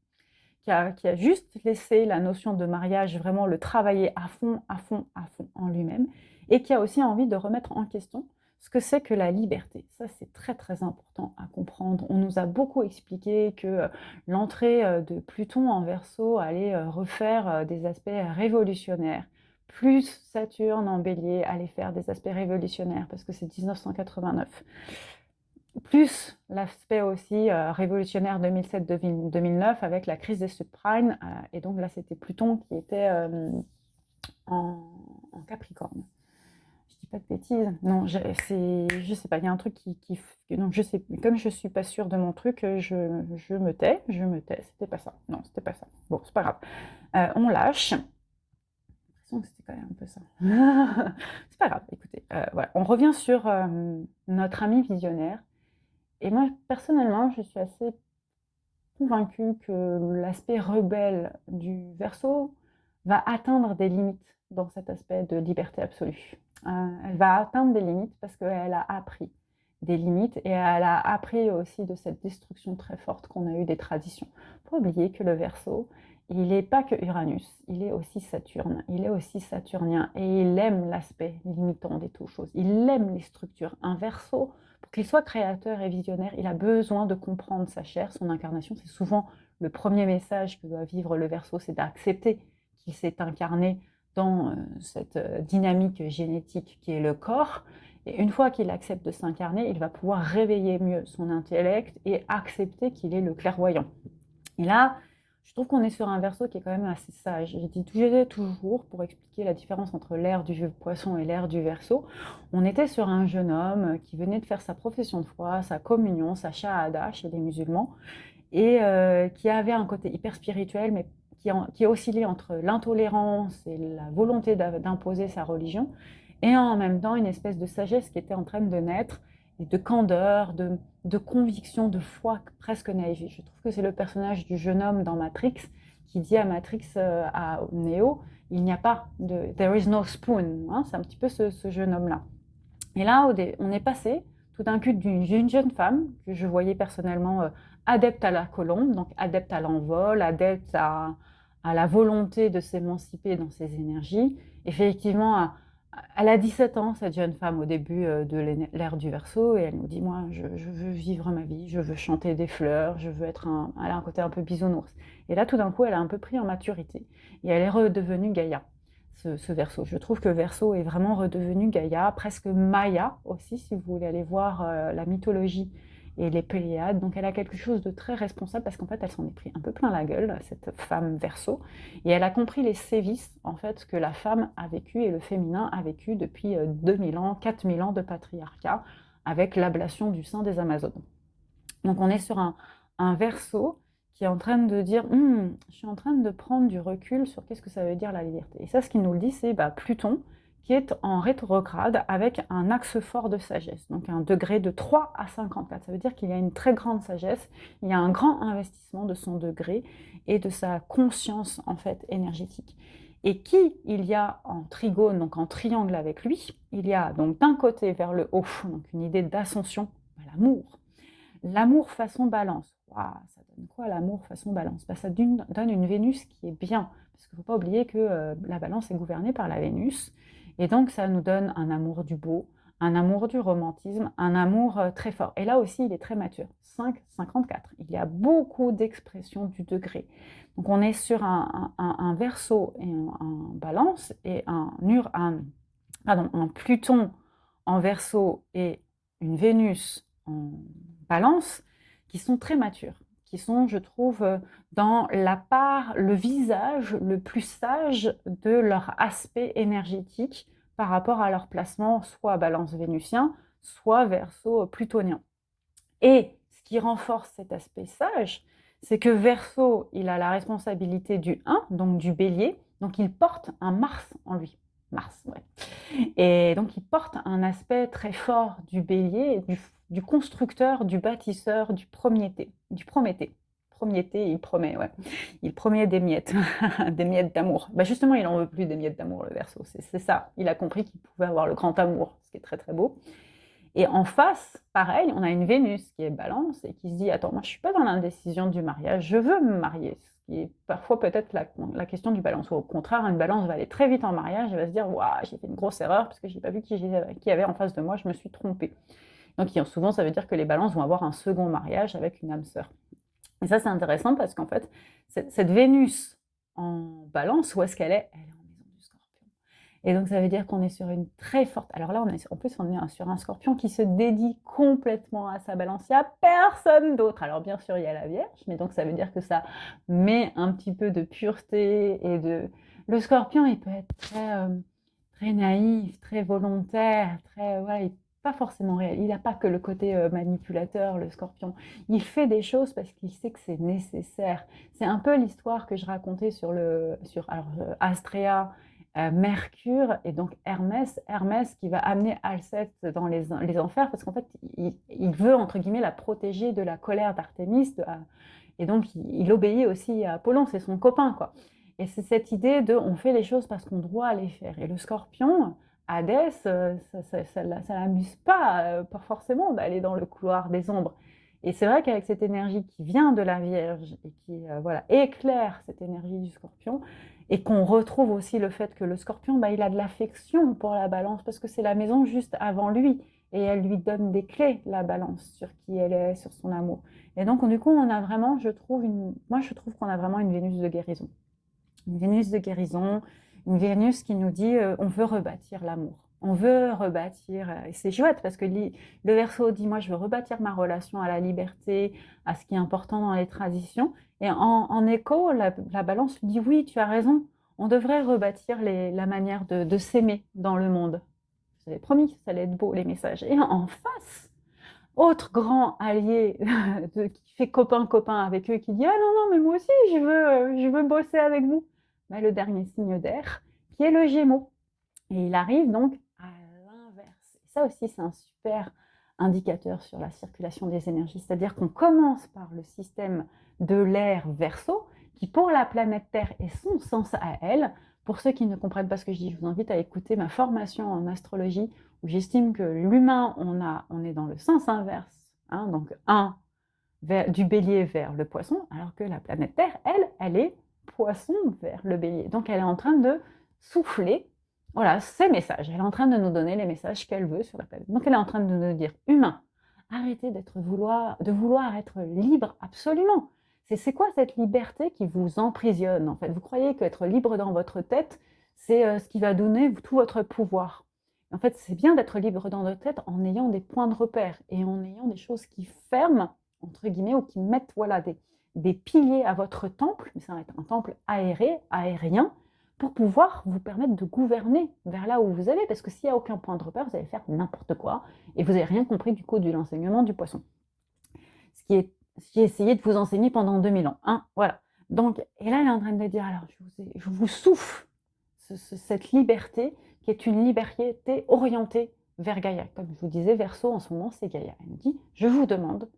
qui a juste laissé la notion de mariage vraiment le travailler à fond, à fond, à fond en lui-même, et qui a aussi envie de remettre en question ce que c'est que la liberté. Ça, c'est très très important à comprendre. On nous a beaucoup expliqué que l'entrée de Pluton en Verseau allait refaire des aspects révolutionnaires. Plus Saturne en Bélier allait faire des aspects révolutionnaires, parce que c'est 1989. Plus l'aspect aussi révolutionnaire 2007-2009 avec la crise des subprimes. Et donc là, c'était Pluton qui était en Capricorne. Je dis pas de bêtises. Non, je sais pas, il y a un truc donc je sais, comme je suis pas sûre de mon truc, je me tais, c'était pas ça. Non, c'était pas ça. Bon, c'est pas grave. On lâche. J'ai l'impression que c'était quand même un peu ça. C'est pas grave, écoutez. Voilà. On revient sur notre ami visionnaire. Et moi, personnellement, je suis assez convaincue que l'aspect rebelle du Verseau va atteindre des limites dans cet aspect de liberté absolue. Elle va atteindre des limites parce qu'elle a appris des limites et elle a appris aussi de cette destruction très forte qu'on a eue des traditions. Il faut oublier que le Verseau, il n'est pas que Uranus, il est aussi Saturne, il est aussi saturnien et il aime l'aspect limitant des toutes choses. Il aime les structures. Un Verseau, pour qu'il soit créateur et visionnaire, il a besoin de comprendre sa chair, son incarnation. C'est souvent le premier message que doit vivre le Verseau, c'est d'accepter qu'il s'est incarné dans cette dynamique génétique qui est le corps. Et une fois qu'il accepte de s'incarner, il va pouvoir réveiller mieux son intellect et accepter qu'il est le clairvoyant. Et là, je trouve qu'on est sur un Verseau qui est quand même assez sage. Je dis toujours, pour expliquer la différence entre l'ère du Poisson et l'ère du Verseau, on était sur un jeune homme qui venait de faire sa profession de foi, sa communion, sa shahada chez les musulmans, et qui avait un côté hyper spirituel, mais qui oscillait entre l'intolérance et la volonté d'imposer sa religion, et en même temps une espèce de sagesse qui était en train de naître, et de candeur, de conviction, de foi presque naïve. Je trouve que c'est le personnage du jeune homme dans Matrix qui dit à Matrix, à Neo, il n'y a pas de « there is no spoon hein ». C'est un petit peu ce jeune homme-là. Et là, on est passé tout d'un coup d'une jeune femme que je voyais personnellement adepte à la colombe, donc adepte à l'envol, adepte à la volonté de s'émanciper dans ses énergies. Effectivement, elle a 17 ans, cette jeune femme, au début de l'ère du Verseau, et elle nous dit, moi, je veux vivre ma vie, je veux chanter des fleurs, je veux être elle a un côté un peu bisounours. Et là, tout d'un coup, elle a un peu pris en maturité, et elle est redevenue Gaïa. Ce Verseau. Je trouve que Verseau est vraiment redevenu Gaïa, presque Maya aussi, si vous voulez aller voir la mythologie et les Pléiades. Donc elle a quelque chose de très responsable parce qu'en fait elle s'en est pris un peu plein la gueule, cette femme Verseau, et elle a compris les sévices en fait que la femme a vécu et le féminin a vécu depuis 2000 ans, 4000 ans de patriarcat avec l'ablation du sein des Amazones. Donc on est sur un Verseau qui est en train de dire je suis en train de prendre du recul sur qu'est-ce que ça veut dire la liberté. Et ça, ce qu'il nous le dit, c'est Pluton qui est en rétrograde avec un axe fort de sagesse, donc un degré de 3 à 54. Ça veut dire qu'il y a une très grande sagesse, il y a un grand investissement de son degré et de sa conscience en fait énergétique. Et qui il y a en trigone, donc en triangle avec lui, il y a donc d'un côté vers le haut, donc une idée d'ascension, l'amour. L'amour façon balance. Waouh, ça donne quoi l'amour façon balance? Ça donne une Vénus qui est bien, parce qu'il ne faut pas oublier que la balance est gouvernée par la Vénus, et donc ça nous donne un amour du beau, un amour du romantisme, un amour très fort. Et là aussi, il est très mature, 5,54. Il y a beaucoup d'expressions du degré. Donc on est sur un Verseau et un balance, et un Pluton en Verseau et une Vénus en balance, qui sont très matures, qui sont, je trouve, dans la part, le visage le plus sage de leur aspect énergétique par rapport à leur placement, soit balance vénusien, soit Verseau plutonien. Et ce qui renforce cet aspect sage, c'est que Verseau, il a la responsabilité du 1, donc du bélier, donc il porte un Mars en lui. Mars, ouais. Et donc il porte un aspect très fort du bélier, du constructeur, du bâtisseur, du Prométhée. premier thé, il promet, ouais. Il promet des miettes, des miettes d'amour. Bah justement, il en veut plus des miettes d'amour, le Verseau. C'est ça. Il a compris qu'il pouvait avoir le grand amour, ce qui est très très beau. Et en face, pareil, on a une Vénus qui est Balance et qui se dit, attends, moi je suis pas dans l'indécision du mariage, je veux me marier. Ce qui est parfois peut-être la question du Balance. Ou au contraire, une Balance va aller très vite en mariage et va se dire, waouh, j'ai fait une grosse erreur parce que j'ai pas vu qui y avait en face de moi, je me suis trompée. Donc souvent, ça veut dire que les Balances vont avoir un second mariage avec une âme sœur. Et ça, c'est intéressant parce qu'en fait, cette Vénus en Balance, où est-ce qu'elle est? Elle est en maison du Scorpion. Et donc, ça veut dire qu'on est sur une très forte... Alors là, en plus, on est sur un Scorpion qui se dédie complètement à sa Balance. Il n'y a personne d'autre. Alors, bien sûr, il y a la Vierge, mais donc ça veut dire que ça met un petit peu de pureté et de... Le Scorpion, il peut être très naïf, très volontaire, très... Voilà, pas forcément réel. Il n'a pas que le côté manipulateur, le Scorpion. Il fait des choses parce qu'il sait que c'est nécessaire. C'est un peu l'histoire que je racontais sur Astrea, Mercure et donc Hermès. Hermès qui va amener Alceste dans les enfers parce qu'en fait, il veut, entre guillemets, la protéger de la colère d'Artémis. Et donc, il obéit aussi à Apollon, c'est son copain, quoi. Et c'est cette idée de on fait les choses parce qu'on doit les faire. Et le Scorpion, Hadès, ça l'amuse pas forcément d'aller dans le couloir des ombres. Et c'est vrai qu'avec cette énergie qui vient de la Vierge et qui voilà, éclaire cette énergie du Scorpion, et qu'on retrouve aussi le fait que le Scorpion, bah, il a de l'affection pour la Balance, parce que c'est la maison juste avant lui, et elle lui donne des clés, la Balance, sur qui elle est, sur son amour. Et donc, du coup, on a vraiment, moi je trouve qu'on a vraiment une Vénus de guérison. Une Vénus de guérison, une Vénus qui nous dit on veut rebâtir l'amour, on veut rebâtir, et c'est chouette parce que le Verseau dit moi je veux rebâtir ma relation à la liberté, à ce qui est important dans les traditions, et en écho, la Balance lui dit oui, tu as raison, on devrait rebâtir la manière de s'aimer dans le monde. Je vous avais promis que ça allait être beau les messages. Et en face, autre grand allié qui fait copain-copain avec eux, qui dit « Ah non, non, mais moi aussi, je veux bosser avec vous ». Mais le dernier signe d'air, qui est le Gémeaux. Et il arrive donc à l'inverse. Et ça aussi, c'est un super indicateur sur la circulation des énergies. C'est-à-dire qu'on commence par le système de l'air Verseau, qui pour la planète Terre est son sens à elle. Pour ceux qui ne comprennent pas ce que je dis, je vous invite à écouter ma formation en astrologie, où j'estime que l'humain, on est dans le sens inverse, hein, donc du bélier vers le poisson, alors que la planète Terre, elle est poisson vers le bélier. Donc elle est en train de souffler, voilà, ses messages. Elle est en train de nous donner les messages qu'elle veut sur la planète. Donc elle est en train de nous dire, humain, arrêtez de vouloir être libre absolument. C'est quoi cette liberté qui vous emprisonne, en fait? Vous croyez qu'être libre dans votre tête, c'est ce qui va donner tout votre pouvoir. En fait, c'est bien d'être libre dans notre tête en ayant des points de repère et en ayant des choses qui ferment, entre guillemets, ou qui mettent voilà, des piliers à votre temple, mais ça va être un temple aérien, pour pouvoir vous permettre de gouverner vers là où vous allez, parce que s'il n'y a aucun point de repère, vous allez faire n'importe quoi, et vous n'avez rien compris du coup de l'enseignement du poisson. Ce qui j'ai essayé de vous enseigner pendant 2000 ans. Hein, voilà. Donc, et là, elle est en train de dire, alors, je vous souffle cette liberté, qui est une liberté orientée vers Gaïa. Comme je vous disais, Verseau, en ce moment, c'est Gaïa. Elle me dit, je vous demande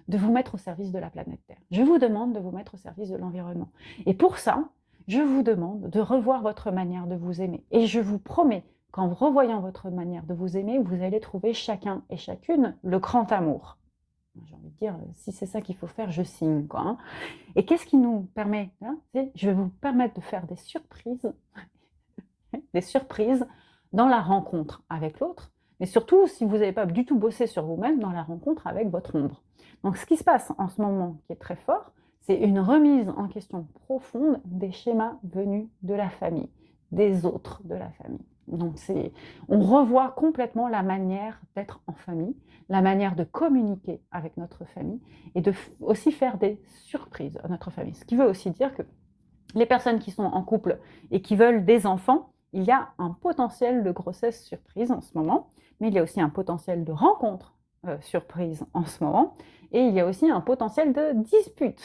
de vous mettre au service de la planète Terre. Je vous demande de vous mettre au service de l'environnement. Et pour ça, je vous demande de revoir votre manière de vous aimer. Et je vous promets qu'en revoyant votre manière de vous aimer, vous allez trouver chacun et chacune le grand amour. J'ai envie de dire, si c'est ça qu'il faut faire, je signe, quoi. Hein. Et qu'est-ce qui nous permet hein, je vais vous permettre de faire des surprises dans la rencontre avec l'autre, mais surtout, si vous n'avez pas du tout bossé sur vous-même, dans la rencontre avec votre ombre. Donc, ce qui se passe en ce moment, qui est très fort, c'est une remise en question profonde des schémas venus de la famille, des autres de la famille. Donc, on revoit complètement la manière d'être en famille, la manière de communiquer avec notre famille et de aussi faire des surprises à notre famille. Ce qui veut aussi dire que les personnes qui sont en couple et qui veulent des enfants, il y a un potentiel de grossesse surprise en ce moment, mais il y a aussi un potentiel de rencontre surprise en ce moment, et il y a aussi un potentiel de dispute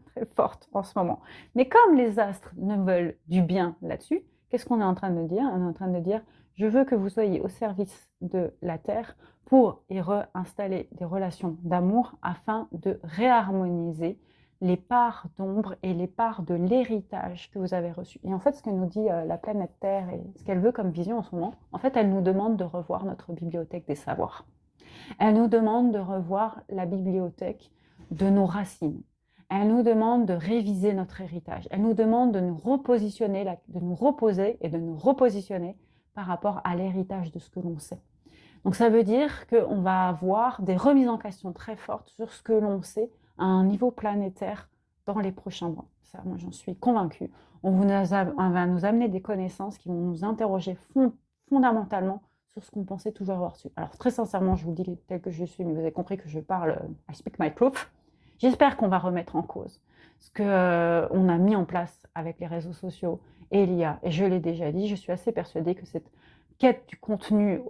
très forte en ce moment. Mais comme les astres ne veulent du bien là-dessus, qu'est-ce qu'on est en train de dire? On est en train de dire, je veux que vous soyez au service de la Terre pour y réinstaller des relations d'amour afin de réharmoniser les parts d'ombre et les parts de l'héritage que vous avez reçu. Et en fait, ce que nous dit la planète Terre et ce qu'elle veut comme vision en ce moment, en fait, elle nous demande de revoir notre bibliothèque des savoirs. Elle nous demande de revoir la bibliothèque de nos racines. Elle nous demande de réviser notre héritage. Elle nous demande de nous repositionner, de nous reposer et de nous repositionner par rapport à l'héritage de ce que l'on sait. Donc ça veut dire qu'on va avoir des remises en question très fortes sur ce que l'on sait à un niveau planétaire dans les prochains mois. Ça, moi, j'en suis convaincue. On va nous amener des connaissances qui vont nous interroger fondamentalement sur ce qu'on pensait toujours avoir su. Alors très sincèrement, je vous le dis tel que je suis, mais vous avez compris que je parle, I speak my truth. J'espère qu'on va remettre en cause ce qu'on a mis en place avec les réseaux sociaux et l'IA. Et je l'ai déjà dit, je suis assez persuadée que cette quête du contenu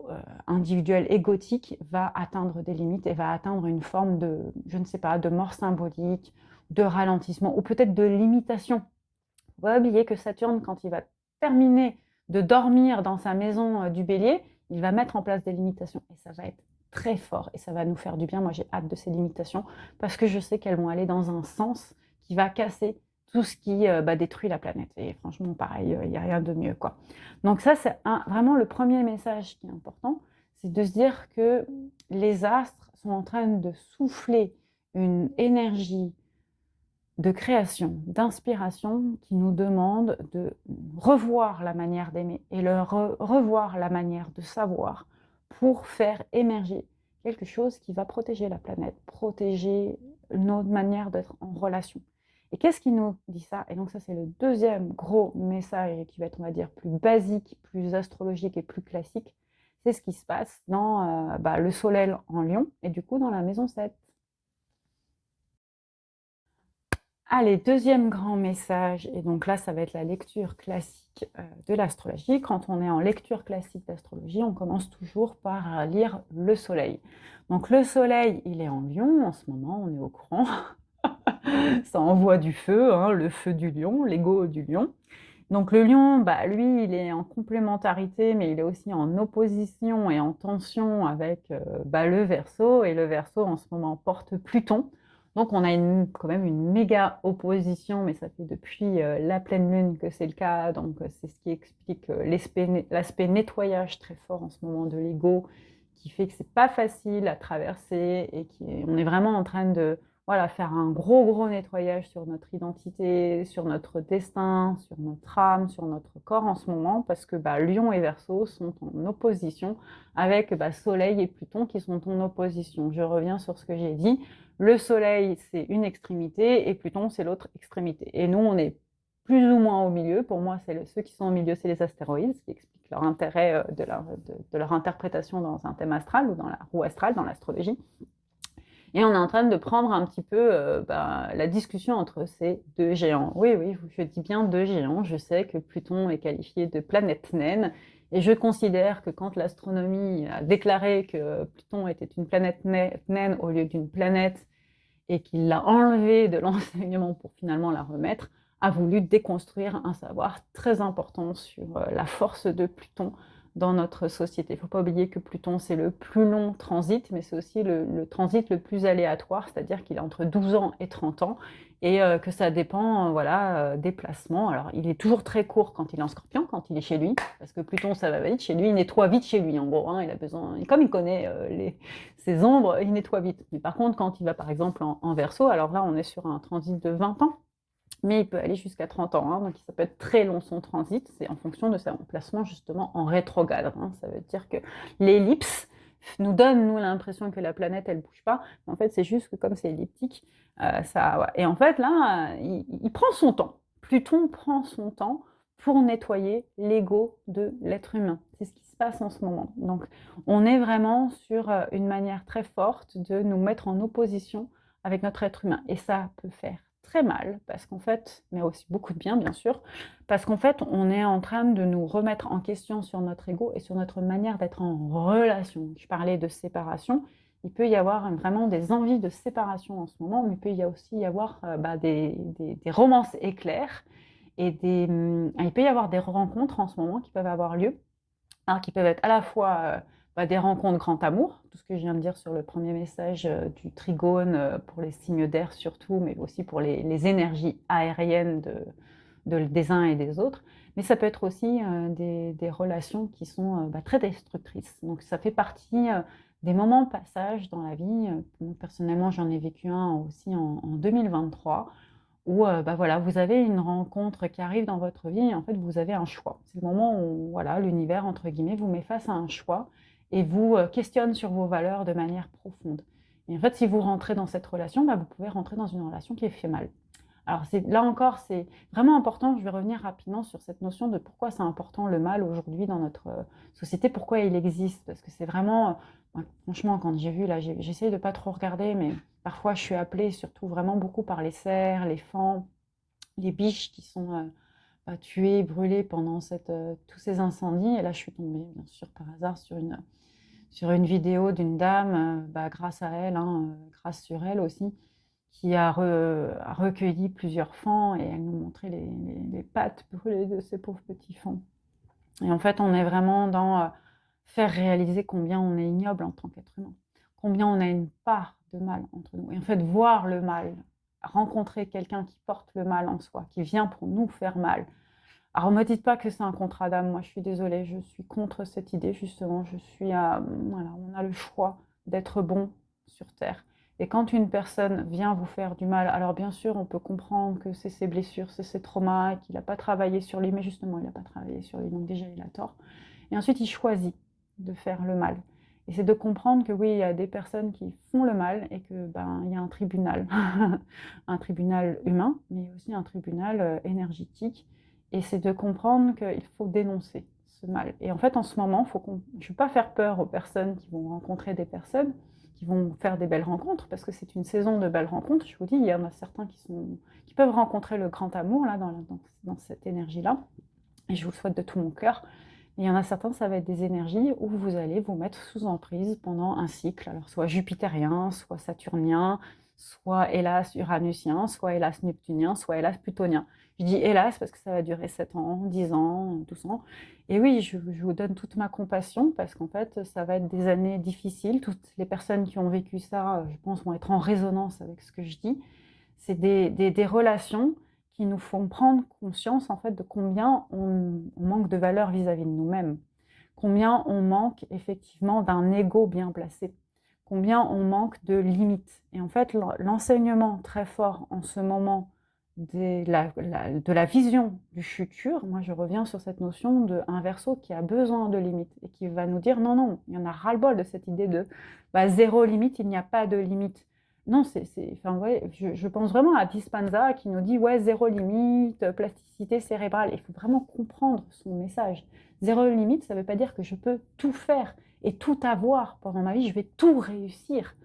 individuel égotique va atteindre des limites et va atteindre une forme de, je ne sais pas, de mort symbolique, de ralentissement ou peut-être de limitation. Il ne faut pas oublier que Saturne, quand il va terminer de dormir dans sa maison du Bélier, il va mettre en place des limitations et ça va être très fort et ça va nous faire du bien. Moi, j'ai hâte de ces limitations parce que je sais qu'elles vont aller dans un sens qui va casser tout ce qui détruit la planète. Et franchement, pareil, il n'y a rien de mieux, quoi. Donc ça, c'est vraiment le premier message qui est important, c'est de se dire que les astres sont en train de souffler une énergie de création, d'inspiration qui nous demande de revoir la manière d'aimer et revoir la manière de savoir pour faire émerger quelque chose qui va protéger la planète, protéger notre manière d'être en relation. Et qu'est-ce qui nous dit ça? Et donc ça, c'est le deuxième gros message qui va être, on va dire, plus basique, plus astrologique et plus classique. C'est ce qui se passe dans le Soleil en Lion et du coup dans la maison 7. Allez, deuxième grand message, et donc là, ça va être la lecture classique de l'astrologie. Quand on est en lecture classique d'astrologie, on commence toujours par lire le Soleil. Donc le Soleil, il est en Lion en ce moment, on est au courant. Ça envoie du feu, hein, le feu du lion, l'ego du lion. Donc le lion, lui, il est en complémentarité, mais il est aussi en opposition et en tension avec le Verseau. Et le Verseau, en ce moment, porte Pluton. Donc on a quand même une méga opposition, mais ça fait depuis la pleine lune que c'est le cas. Donc c'est ce qui explique l'aspect nettoyage très fort en ce moment de l'ego, qui fait que c'est pas facile à traverser et on est vraiment en train de faire un gros nettoyage sur notre identité, sur notre destin, sur notre âme, sur notre corps en ce moment, parce que Lion et Verseau sont en opposition avec Soleil et Pluton qui sont en opposition. Je reviens sur ce que j'ai dit. Le Soleil, c'est une extrémité et Pluton, c'est l'autre extrémité. Et nous, on est plus ou moins au milieu. Pour moi, ceux qui sont au milieu, c'est les astéroïdes, ce qui explique leur intérêt de leur interprétation dans un thème astral ou dans la roue astrale, dans l'astrologie. Et on est en train de prendre un petit peu la discussion entre ces deux géants. Oui, je dis bien deux géants. Je sais que Pluton est qualifié de planète naine. Et je considère que quand l'astronomie a déclaré que Pluton était une planète naine au lieu d'une planète et qu'il l'a enlevée de l'enseignement pour finalement la remettre, a voulu déconstruire un savoir très important sur la force de Pluton dans notre société. Il ne faut pas oublier que Pluton, c'est le plus long transit, mais c'est aussi le transit le plus aléatoire, c'est-à-dire qu'il est entre 12 ans et 30 ans, et que ça dépend des placements. Alors, il est toujours très court quand il est en Scorpion, quand il est chez lui, parce que Pluton, ça va vite chez lui, il nettoie vite chez lui, en gros. Il a besoin, comme il connaît ses ombres, il nettoie vite. Mais par contre, quand il va, par exemple, en Verseau, alors là, on est sur un transit de 20 ans, mais il peut aller jusqu'à 30 ans, hein, donc ça peut être très long son transit, c'est en fonction de son placement justement en rétrograde. Hein. Ça veut dire que l'ellipse nous donne, nous, l'impression que la planète, elle bouge pas, mais en fait, c'est juste que comme c'est elliptique, et en fait, là, il prend son temps. Pluton prend son temps pour nettoyer l'ego de l'être humain. C'est ce qui se passe en ce moment. Donc, on est vraiment sur une manière très forte de nous mettre en opposition avec notre être humain, et ça peut faire très mal, parce qu'en fait, mais aussi beaucoup de bien, bien sûr, parce qu'en fait, on est en train de nous remettre en question sur notre ego et sur notre manière d'être en relation. Je parlais de séparation, il peut y avoir vraiment des envies de séparation en ce moment, mais il peut aussi y avoir des romances éclairs, et il peut y avoir des rencontres en ce moment qui peuvent avoir lieu, alors qui peuvent être à la fois des rencontres grand amour, tout ce que je viens de dire sur le premier message du trigone pour les signes d'air surtout, mais aussi pour les énergies aériennes des uns et des autres. Mais ça peut être aussi des relations qui sont très destructrices. Donc ça fait partie des moments de passage dans la vie. Moi, personnellement, j'en ai vécu un aussi en 2023 où voilà, vous avez une rencontre qui arrive dans votre vie et en fait, vous avez un choix. C'est le moment où voilà, l'univers, entre guillemets, vous met face à un choix et vous questionne sur vos valeurs de manière profonde. Et en fait, si vous rentrez dans cette relation, vous pouvez rentrer dans une relation qui est fait mal. Alors là encore, c'est vraiment important, je vais revenir rapidement sur cette notion de pourquoi c'est important le mal aujourd'hui dans notre société, pourquoi il existe, parce que c'est vraiment, franchement, quand j'ai vu, là, j'essaye de pas trop regarder, mais parfois je suis appelée surtout vraiment beaucoup par les cerfs, les faons, les biches qui sont tuées, brûlées pendant tous ces incendies, et là je suis tombée, bien sûr, par hasard, sur une vidéo d'une dame, grâce à elle, grâce sur elle aussi, qui a recueilli plusieurs faons et elle nous montrait les pattes brûlées de ces pauvres petits faons. Et en fait, on est vraiment dans faire réaliser combien on est ignoble en tant qu'être humain, combien on a une part de mal entre nous. Et en fait, voir le mal, rencontrer quelqu'un qui porte le mal en soi, qui vient pour nous faire mal. Alors, ne me dites pas que c'est un contrat d'âme, moi je suis désolée, je suis contre cette idée justement, voilà, on a le choix d'être bon sur Terre. Et quand une personne vient vous faire du mal, alors bien sûr on peut comprendre que c'est ses blessures, c'est ses traumas, qu'il n'a pas travaillé sur lui, mais justement il n'a pas travaillé sur lui, donc déjà il a tort. Et ensuite il choisit de faire le mal. Et c'est de comprendre que oui, il y a des personnes qui font le mal et que il y a un tribunal, un tribunal humain, mais aussi un tribunal énergétique. Et c'est de comprendre qu'il faut dénoncer ce mal. Et en fait, en ce moment, je ne veux pas faire peur aux personnes qui vont rencontrer des personnes, qui vont faire des belles rencontres, parce que c'est une saison de belles rencontres. Je vous dis, il y en a certains qui peuvent rencontrer le grand amour là, dans cette énergie-là. Et je vous le souhaite de tout mon cœur. Et il y en a certains, ça va être des énergies où vous allez vous mettre sous emprise pendant un cycle, alors soit jupitérien, soit saturnien, soit hélas uranusien, soit hélas neptunien, soit hélas plutonien. Je dis hélas parce que ça va durer 7 ans, 10 ans, 12 ans. Et oui, je vous donne toute ma compassion parce qu'en fait, ça va être des années difficiles. Toutes les personnes qui ont vécu ça, je pense, vont être en résonance avec ce que je dis. C'est des relations qui nous font prendre conscience en fait de combien on manque de valeur vis-à-vis de nous-mêmes, combien on manque effectivement d'un ego bien placé, combien on manque de limites. Et en fait, l'enseignement très fort en ce moment de la vision du futur, moi je reviens sur cette notion d'un Verseau qui a besoin de limites et qui va nous dire non, non, il y en a ras-le-bol de cette idée de zéro limite, il n'y a pas de limite. Non, enfin, ouais, je pense vraiment à Dispenza qui nous dit ouais, zéro limite, plasticité cérébrale. Il faut vraiment comprendre son message. Zéro limite, ça ne veut pas dire que je peux tout faire et tout avoir pendant ma vie, je vais tout réussir.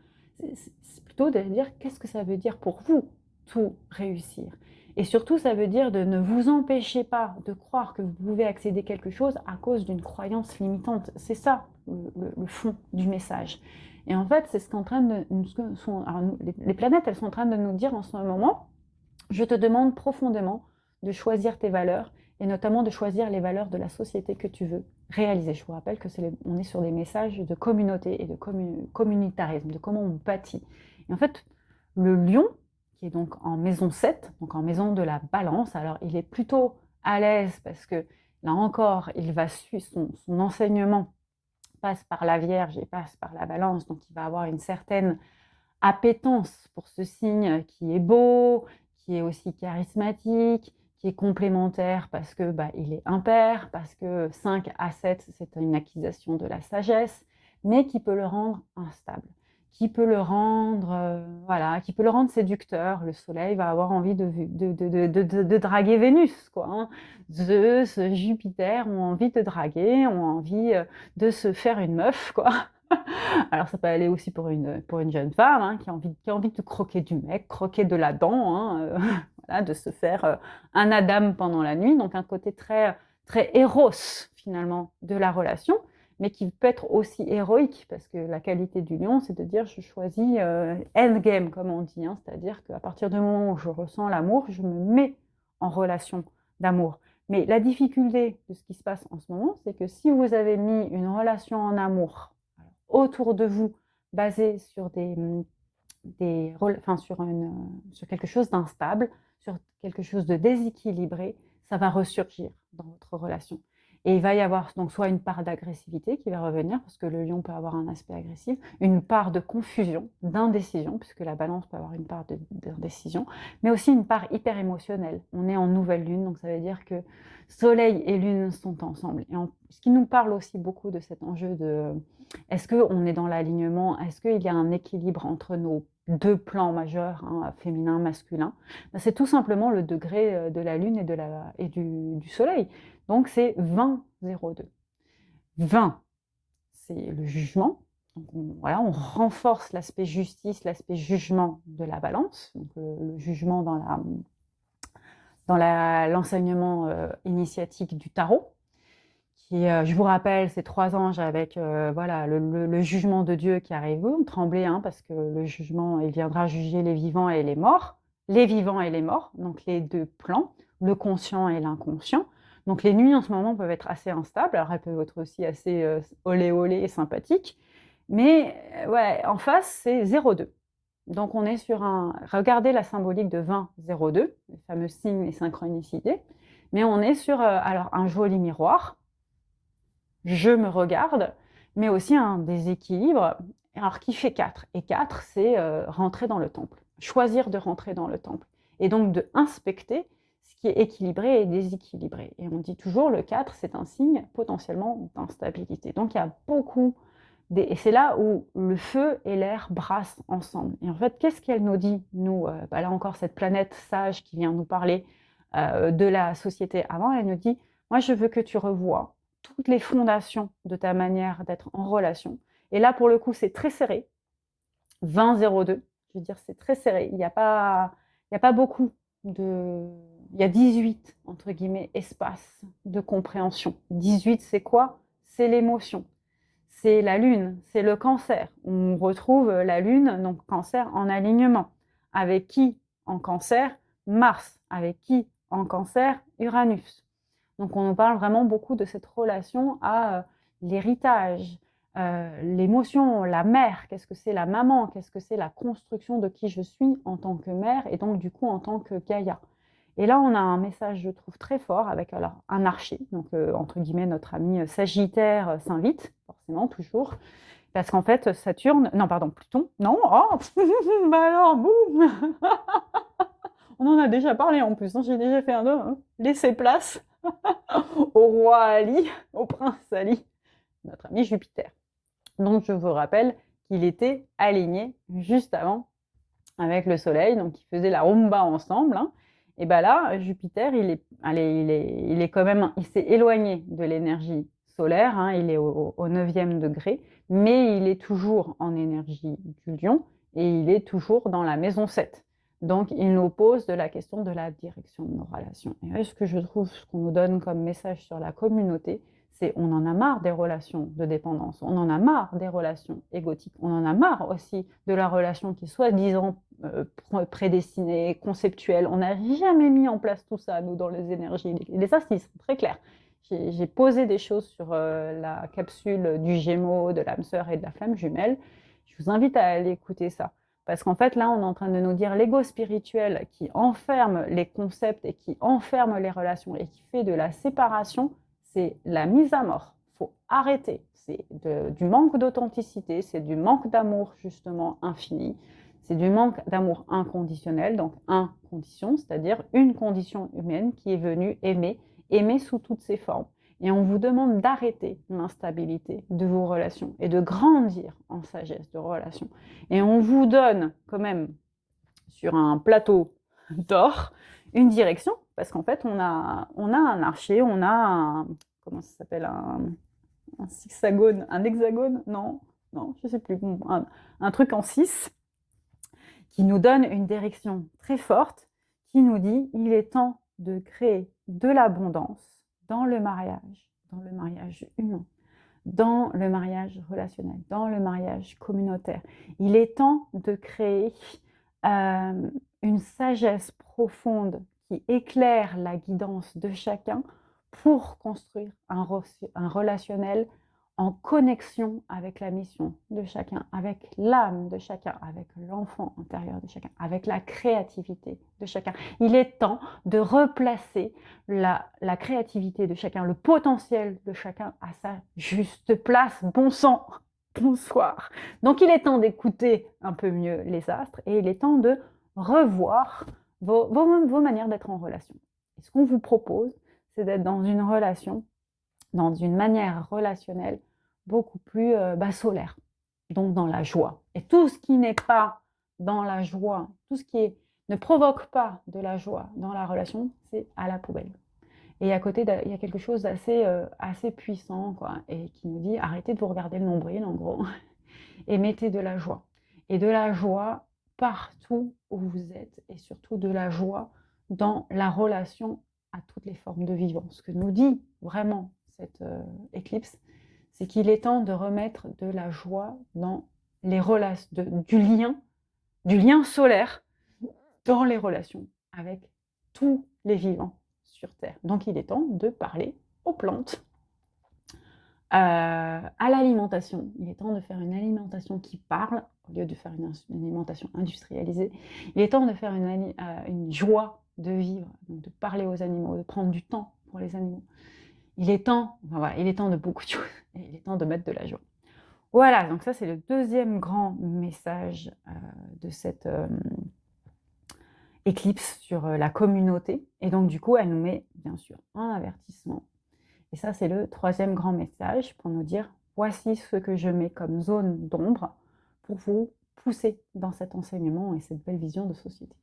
C'est plutôt de dire qu'est-ce que ça veut dire pour vous, tout réussir. Et surtout, ça veut dire de ne vous empêcher pas de croire que vous pouvez accéder à quelque chose à cause d'une croyance limitante. C'est ça le fond du message. Et en fait, c'est ce qu'en train de les planètes, elles sont en train de nous dire en ce moment. Je te demande profondément de choisir tes valeurs et notamment de choisir les valeurs de la société que tu veux réaliser. Je vous rappelle que on est sur des messages de communauté et de communautarisme, de comment on bâtit. Et en fait, le lion, qui est donc en maison 7, donc en maison de la balance, alors il est plutôt à l'aise parce que là encore, il va suivre son enseignement passe par la Vierge et passe par la Balance, donc il va avoir une certaine appétence pour ce signe qui est beau, qui est aussi charismatique, qui est complémentaire parce que il est impair, parce que 5 à 7, c'est une acquisition de la sagesse, mais qui peut le rendre instable, qui peut le rendre, qui peut le rendre séducteur. Le Soleil va avoir envie de draguer Vénus, quoi. Hein. Zeus, Jupiter ont envie de draguer, ont envie de se faire une meuf, quoi. Alors ça peut aller aussi pour une jeune femme qui a envie de croquer du mec, croquer de la dent, voilà, de se faire un Adam pendant la nuit, donc un côté très, très héros finalement de la relation, mais qui peut être aussi héroïque, parce que la qualité du lion, c'est de dire je choisis endgame, comme on dit, c'est-à-dire qu'à partir du moment où je ressens l'amour, je me mets en relation d'amour. Mais la difficulté de ce qui se passe en ce moment, c'est que si vous avez mis une relation en amour autour de vous basé sur sur quelque chose d'instable, sur quelque chose de déséquilibré, ça va ressurgir dans votre relation. Et il va y avoir donc soit une part d'agressivité qui va revenir, parce que le lion peut avoir un aspect agressif, une part de confusion, d'indécision, puisque la balance peut avoir une part d'indécision, mais aussi une part hyper émotionnelle. On est en nouvelle lune, donc ça veut dire que soleil et lune sont ensemble. Et ce qui nous parle aussi beaucoup de cet enjeu de est-ce qu'on est dans l'alignement, est-ce qu'il y a un équilibre entre nos deux plans majeurs, hein, féminin, masculin, c'est tout simplement le degré de la lune et du soleil. Donc c'est 20-02. 20, c'est le jugement. Donc voilà, on renforce l'aspect justice, l'aspect jugement de la balance, donc le jugement dans l'enseignement initiatique du tarot. Qui, je vous rappelle, c'est 3 anges avec voilà, le jugement de Dieu qui arrive. On tremblait, hein, parce que le jugement, il viendra juger les vivants et les morts, les vivants et les morts, donc les deux plans, le conscient et l'inconscient. Donc les nuits en ce moment peuvent être assez instables, alors elles peuvent être aussi assez olé olé et sympathiques, mais ouais, en face c'est 0,2. Donc on est sur un, regardez la symbolique de 20-02, le fameux signe et synchronicité, mais on est sur alors un joli miroir. Je me regarde, mais aussi un déséquilibre, alors qui fait 4. Et 4, c'est rentrer dans le temple, choisir de rentrer dans le temple. Et donc de inspecter ce qui est équilibré et déséquilibré. Et on dit toujours, le 4, c'est un signe potentiellement d'instabilité. Donc il y a beaucoup, et c'est là où le feu et l'air brassent ensemble. Et en fait, qu'est-ce qu'elle nous dit, nous, là encore, cette planète sage qui vient nous parler de la société avant, elle nous dit, moi je veux que tu revoies toutes les fondations de ta manière d'être en relation. Et là, pour le coup, c'est très serré. 20-02, je veux dire, c'est très serré. Il n'y a pas beaucoup de... Il y a 18, entre guillemets, espaces de compréhension. 18, c'est quoi? C'est l'émotion. C'est la lune, c'est le cancer. On retrouve la lune, donc cancer, en alignement. Avec qui en cancer? Mars. Avec qui en cancer? Uranus. Donc on nous parle vraiment beaucoup de cette relation à l'héritage, l'émotion, la mère, qu'est-ce que c'est la maman, qu'est-ce que c'est la construction de qui je suis en tant que mère et donc du coup en tant que Gaïa. Et là on a un message, je trouve, très fort avec alors, un archer, donc entre guillemets notre ami Sagittaire s'invite, forcément toujours, parce qu'en fait Saturne, non pardon, Pluton, non, oh, bah alors boum. On en a déjà parlé en plus, hein, j'ai déjà fait un dos, hein. Laissez place au roi Ali, au prince Ali, notre ami Jupiter. Donc je vous rappelle qu'il était aligné juste avant avec le soleil, donc ils faisaient la rumba ensemble, hein. Et bien là, Jupiter, il est quand même, il s'est éloigné de l'énergie solaire, hein, il est au 9e degré, mais il est toujours en énergie du lion et il est toujours dans la maison 7. Donc, il nous pose de la question de la direction de nos relations. Et ce que je trouve, ce qu'on nous donne comme message sur la communauté, c'est on en a marre des relations de dépendance, on en a marre des relations égotiques, on en a marre aussi de la relation qui est soi-disant prédestinée, conceptuelle. On n'a jamais mis en place tout ça, nous, dans les énergies. Les astres, ils sont très clairs. J'ai posé des choses sur la capsule du Gémeaux, de l'âme sœur et de la flamme jumelle. Je vous invite à aller écouter ça. Parce qu'en fait, là, on est en train de nous dire l'ego spirituel qui enferme les concepts et qui enferme les relations et qui fait de la séparation, c'est la mise à mort. Il faut arrêter. C'est du manque d'authenticité, c'est du manque d'amour, justement, infini. C'est du manque d'amour inconditionnel, donc condition, c'est-à-dire une condition humaine qui est venue aimer sous toutes ses formes. Et on vous demande d'arrêter l'instabilité de vos relations et de grandir en sagesse de relations. Et on vous donne quand même sur un plateau d'or une direction, parce qu'en fait on a un archer, on a un, comment ça s'appelle, un hexagone, non, je sais plus, un truc en 6 qui nous donne une direction très forte, qui nous dit il est temps de créer de l'abondance dans le mariage humain, dans le mariage relationnel, dans le mariage communautaire. Il est temps de créer une sagesse profonde qui éclaire la guidance de chacun pour construire un relationnel en connexion avec la mission de chacun, avec l'âme de chacun, avec l'enfant intérieur de chacun, avec la créativité de chacun. Il est temps de replacer la créativité de chacun, le potentiel de chacun à sa juste place. Bon sang, bonsoir. Donc il est temps d'écouter un peu mieux les astres et il est temps de revoir vos manières d'être en relation. Et ce qu'on vous propose, c'est d'être dans une relation, dans une manière relationnelle beaucoup plus solaire, donc dans la joie. Et tout ce qui n'est pas dans la joie, tout ce qui ne provoque pas de la joie dans la relation, c'est à la poubelle. Et à côté, il y a quelque chose d'assez assez puissant, quoi, et qui nous dit arrêtez de vous regarder le nombril, en gros, et mettez de la joie. Et de la joie partout où vous êtes, et surtout de la joie dans la relation à toutes les formes de vivant. Ce que nous dit vraiment cette éclipse, c'est qu'il est temps de remettre de la joie dans les relations, du lien solaire dans les relations avec tous les vivants sur Terre. Donc il est temps de parler aux plantes, à l'alimentation. Il est temps de faire une alimentation qui parle, au lieu de faire une alimentation industrialisée. Il est temps de faire une joie de vivre, donc de parler aux animaux, de prendre du temps pour les animaux. Il est temps de beaucoup de choses, et il est temps de mettre de la joie. Voilà, donc ça c'est le deuxième grand message de cette éclipse sur la communauté. Et donc du coup, elle nous met bien sûr un avertissement. Et ça c'est le troisième grand message pour nous dire, voici ce que je mets comme zone d'ombre pour vous pousser dans cet enseignement et cette belle vision de société.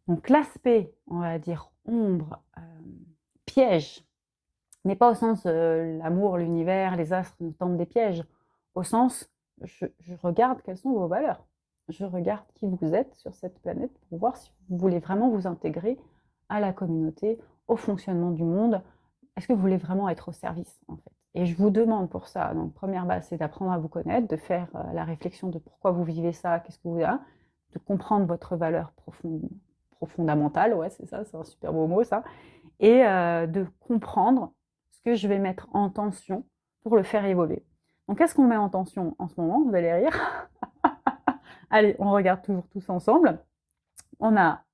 Donc l'aspect, on va dire, ombre, piège, mais pas au sens l'amour, l'univers, les astres nous tendent des pièges, au sens je regarde quelles sont vos valeurs. Je regarde qui vous êtes sur cette planète pour voir si vous voulez vraiment vous intégrer à la communauté, au fonctionnement du monde. Est-ce que vous voulez vraiment être au service, en fait? Et je vous demande pour ça, donc première base, c'est d'apprendre à vous connaître, de faire la réflexion de pourquoi vous vivez ça, qu'est-ce que vous avez, de comprendre votre valeur fondamentale, ouais, c'est ça, c'est un super beau mot, ça, et de comprendre ce que je vais mettre en tension pour le faire évoluer. Donc, qu'est-ce qu'on met en tension en ce moment? Vous allez rire. Allez, on regarde toujours tous ensemble. On a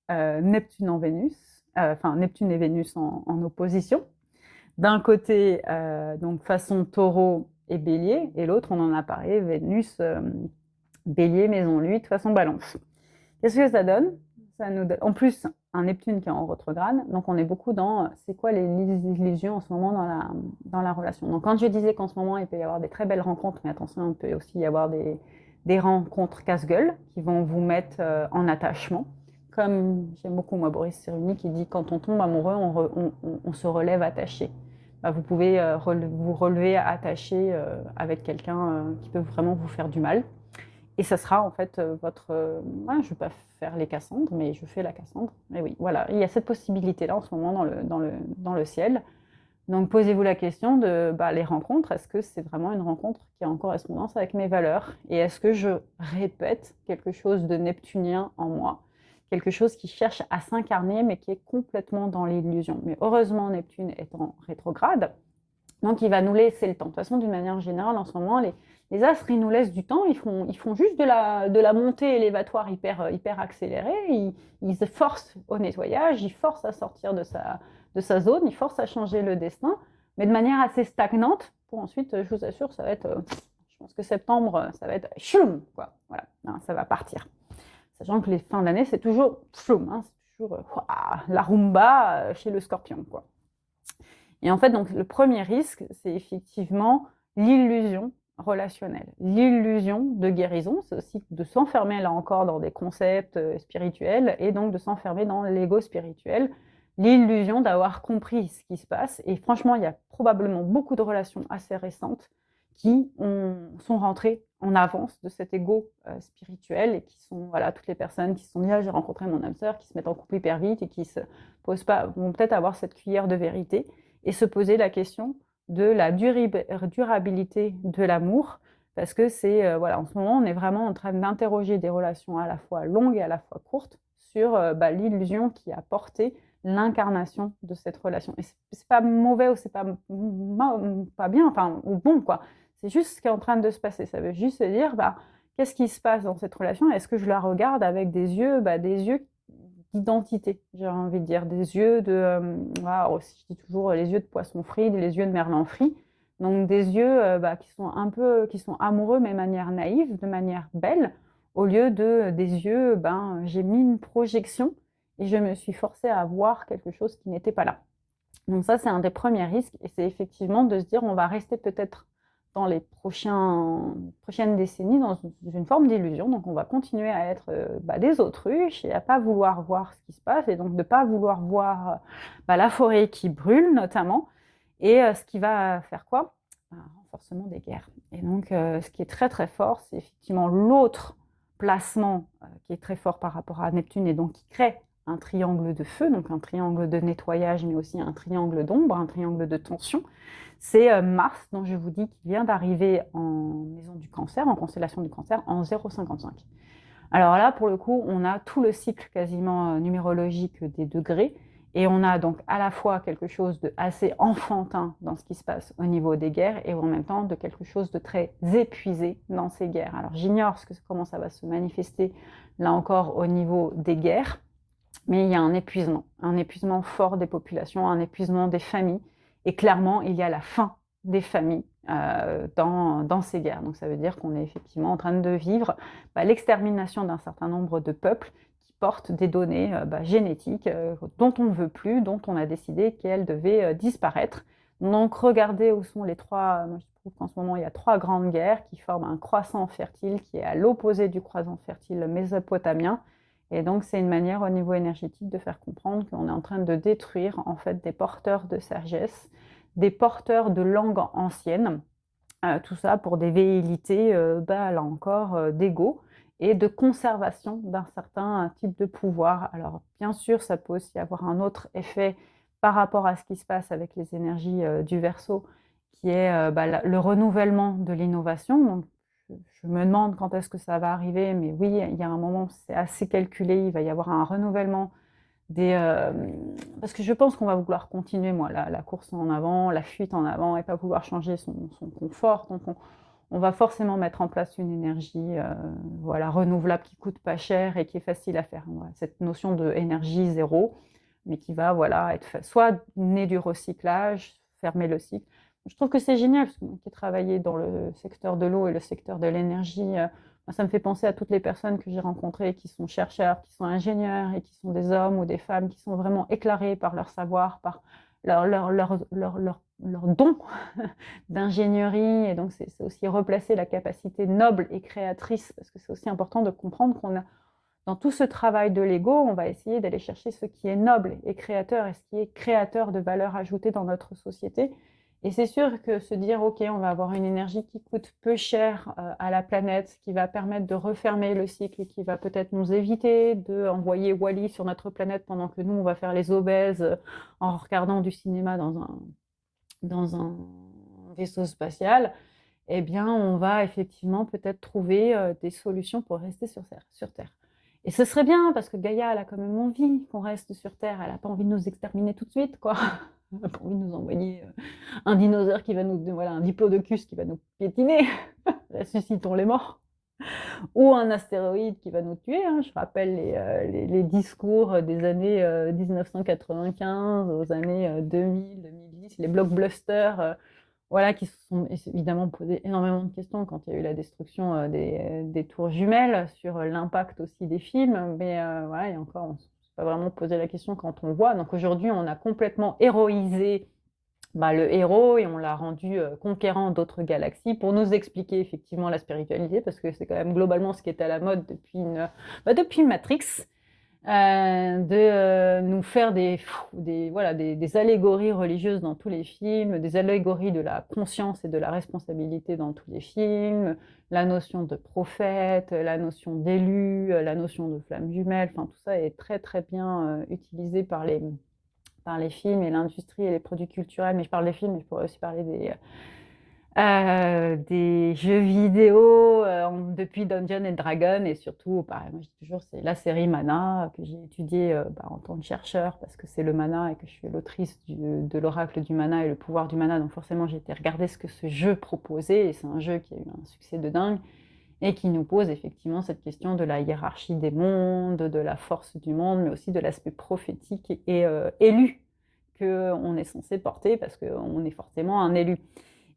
Neptune en Vénus, enfin Neptune et Vénus en opposition. D'un côté, donc façon Taureau et Bélier, et l'autre, on en a parlé, Vénus, Bélier, Maison 8, façon Balance. Qu'est-ce que ça donne? Ça nous donne, en plus, un Neptune qui est en rétrograde, donc on est beaucoup dans c'est quoi les illusions en ce moment dans la relation. Donc quand je disais qu'en ce moment il peut y avoir des très belles rencontres, mais attention, il peut aussi y avoir des rencontres casse-gueule qui vont vous mettre en attachement. Comme j'aime beaucoup moi Boris Cyrulnik qui dit quand on tombe amoureux, on se relève attaché. Bah, vous pouvez vous relever attaché avec quelqu'un qui peut vraiment vous faire du mal. Et ça sera en fait votre... je ne vais pas faire les Cassandres, mais je fais la Cassandre. Et oui, voilà, il y a cette possibilité-là en ce moment dans le ciel. Donc posez-vous la question de les rencontres, est-ce que c'est vraiment une rencontre qui est en correspondance avec mes valeurs? Et est-ce que je répète quelque chose de neptunien en moi? Quelque chose qui cherche à s'incarner, mais qui est complètement dans l'illusion. Mais heureusement, Neptune est en rétrograde, donc il va nous laisser le temps. De toute façon, d'une manière générale, en ce moment, les astres, ils nous laissent du temps, ils font juste de la montée élévatoire hyper accélérée, ils se forcent au nettoyage, ils forcent à sortir de sa zone, ils forcent à changer le destin, mais de manière assez stagnante, pour ensuite, je vous assure, ça va être, je pense que septembre, ça va être choum, quoi, voilà, ça va partir. Sachant que les fins d'année, c'est toujours choum, c'est toujours la rumba chez le scorpion, quoi. Et en fait, donc, le premier risque, c'est effectivement l'illusion relationnelle. L'illusion de guérison, c'est aussi de s'enfermer là encore dans des concepts spirituels et donc de s'enfermer dans l'ego spirituel. L'illusion d'avoir compris ce qui se passe. Et franchement, il y a probablement beaucoup de relations assez récentes qui sont rentrées en avance de cet ego spirituel et qui sont, voilà, toutes les personnes qui se sont dit j'ai rencontré mon âme sœur, qui se mettent en couple hyper vite et qui se posent pas, vont peut-être avoir cette cuillère de vérité et se poser la question de la durabilité de l'amour, parce que c'est, voilà, en ce moment, on est vraiment en train d'interroger des relations à la fois longues et à la fois courtes sur l'illusion qui a porté l'incarnation de cette relation. Et c'est pas mauvais ou c'est pas bien, enfin, ou bon, quoi. C'est juste ce qui est en train de se passer. Ça veut juste se dire, qu'est-ce qui se passe dans cette relation? Est-ce que je la regarde avec des yeux d'identité, j'ai envie de dire, des yeux je dis toujours les yeux de poisson frit, les yeux de merlan frit, donc des yeux qui sont amoureux mais de manière naïve, de manière belle, au lieu des yeux, j'ai mis une projection et je me suis forcée à voir quelque chose qui n'était pas là. Donc ça, c'est un des premiers risques, et c'est effectivement de se dire on va rester peut-être dans les prochaines décennies dans une forme d'illusion. Donc on va continuer à être des autruches et à pas vouloir voir ce qui se passe, et donc de ne pas vouloir voir la forêt qui brûle notamment, et ce qui va faire quoi? Renforcement des guerres. Et donc ce qui est très très fort, c'est effectivement l'autre placement qui est très fort par rapport à Neptune, et donc qui crée un triangle de feu, donc un triangle de nettoyage, mais aussi un triangle d'ombre, un triangle de tension. C'est Mars, dont je vous dis qu'il vient d'arriver en maison du Cancer, en constellation du Cancer, en 0,55. Alors là, pour le coup, on a tout le cycle quasiment numérologique des degrés, et on a donc à la fois quelque chose de assez enfantin dans ce qui se passe au niveau des guerres, et en même temps de quelque chose de très épuisé dans ces guerres. Alors j'ignore comment ça va se manifester, là encore, au niveau des guerres, mais il y a un épuisement fort des populations, un épuisement des familles, et clairement, il y a la fin des familles dans ces guerres. Donc ça veut dire qu'on est effectivement en train de vivre l'extermination d'un certain nombre de peuples qui portent des données génétiques dont on ne veut plus, dont on a décidé qu'elles devaient disparaître. Donc regardez où sont les trois, moi je trouve qu'en ce moment il y a 3 grandes guerres qui forment un croissant fertile qui est à l'opposé du croissant fertile mésopotamien. Et donc, c'est une manière au niveau énergétique de faire comprendre qu'on est en train de détruire en fait des porteurs de sagesse, des porteurs de langues anciennes, tout ça pour des velléités, là encore, d'ego et de conservation d'un certain type de pouvoir. Alors, bien sûr, ça peut aussi avoir un autre effet par rapport à ce qui se passe avec les énergies du Verseau, qui est le renouvellement de l'innovation. Donc, je me demande quand est-ce que ça va arriver, mais oui, il y a un moment, c'est assez calculé, il va y avoir un renouvellement parce que je pense qu'on va vouloir continuer, la course en avant, la fuite en avant, et pas vouloir changer son confort. Donc on va forcément mettre en place une énergie renouvelable qui coûte pas cher et qui est facile à faire. Voilà, cette notion de énergie zéro, mais qui va être soit née du recyclage, fermer le cycle. Je trouve que c'est génial, parce que moi qui ai travaillé dans le secteur de l'eau et le secteur de l'énergie, ça me fait penser à toutes les personnes que j'ai rencontrées qui sont chercheurs, qui sont ingénieurs, et qui sont des hommes ou des femmes qui sont vraiment éclairés par leur savoir, par leur don d'ingénierie. Et donc, c'est aussi replacer la capacité noble et créatrice, parce que c'est aussi important de comprendre qu'on a, dans tout ce travail de l'ego, on va essayer d'aller chercher ce qui est noble et créateur, et ce qui est créateur de valeur ajoutée dans notre société. Et c'est sûr que se dire, OK, on va avoir une énergie qui coûte peu cher à la planète, qui va permettre de refermer le cycle, et qui va peut-être nous éviter d'envoyer Wall-E sur notre planète pendant que nous, on va faire les obèses en regardant du cinéma dans un vaisseau spatial, eh bien, on va effectivement peut-être trouver des solutions pour rester sur Terre. Et ce serait bien, parce que Gaïa, elle a quand même envie qu'on reste sur Terre. Elle n'a pas envie de nous exterminer tout de suite, quoi. Elle n'a pas envie de nous envoyer un dinosaure qui va un diplodocus qui va nous piétiner. Ressuscitons les morts. Ou un astéroïde qui va nous tuer. Je rappelle les discours des années 1995 aux années 2000, 2010, les blockbusters, qui se sont évidemment posé énormément de questions quand il y a eu la destruction des tours jumelles, sur l'impact aussi des films. Mais et encore, on ne s'est pas vraiment posé la question quand on voit. Donc aujourd'hui, on a complètement héroïsé le héros, et on l'a rendu conquérant d'autres galaxies pour nous expliquer effectivement la spiritualité, parce que c'est quand même globalement ce qui est à la mode depuis Matrix, de nous faire des allégories religieuses dans tous les films, des allégories de la conscience et de la responsabilité dans tous les films, la notion de prophète, la notion d'élu, la notion de flamme jumelle, enfin tout ça est très très bien utilisé par les films et l'industrie et les produits culturels. Mais je parle des films, mais je pourrais aussi parler des jeux vidéo depuis Dungeons and Dragons et surtout, bah, moi je dis toujours, c'est la série Mana que j'ai étudiée en tant que chercheur parce que c'est le mana et que je suis l'autrice de l'oracle du mana et le pouvoir du mana. Donc forcément, j'ai été regarder ce que ce jeu proposait et c'est un jeu qui a eu un succès de dingue et qui nous pose effectivement cette question de la hiérarchie des mondes, de la force du monde, mais aussi de l'aspect prophétique et élu qu'on est censé porter parce qu'on est forcément un élu.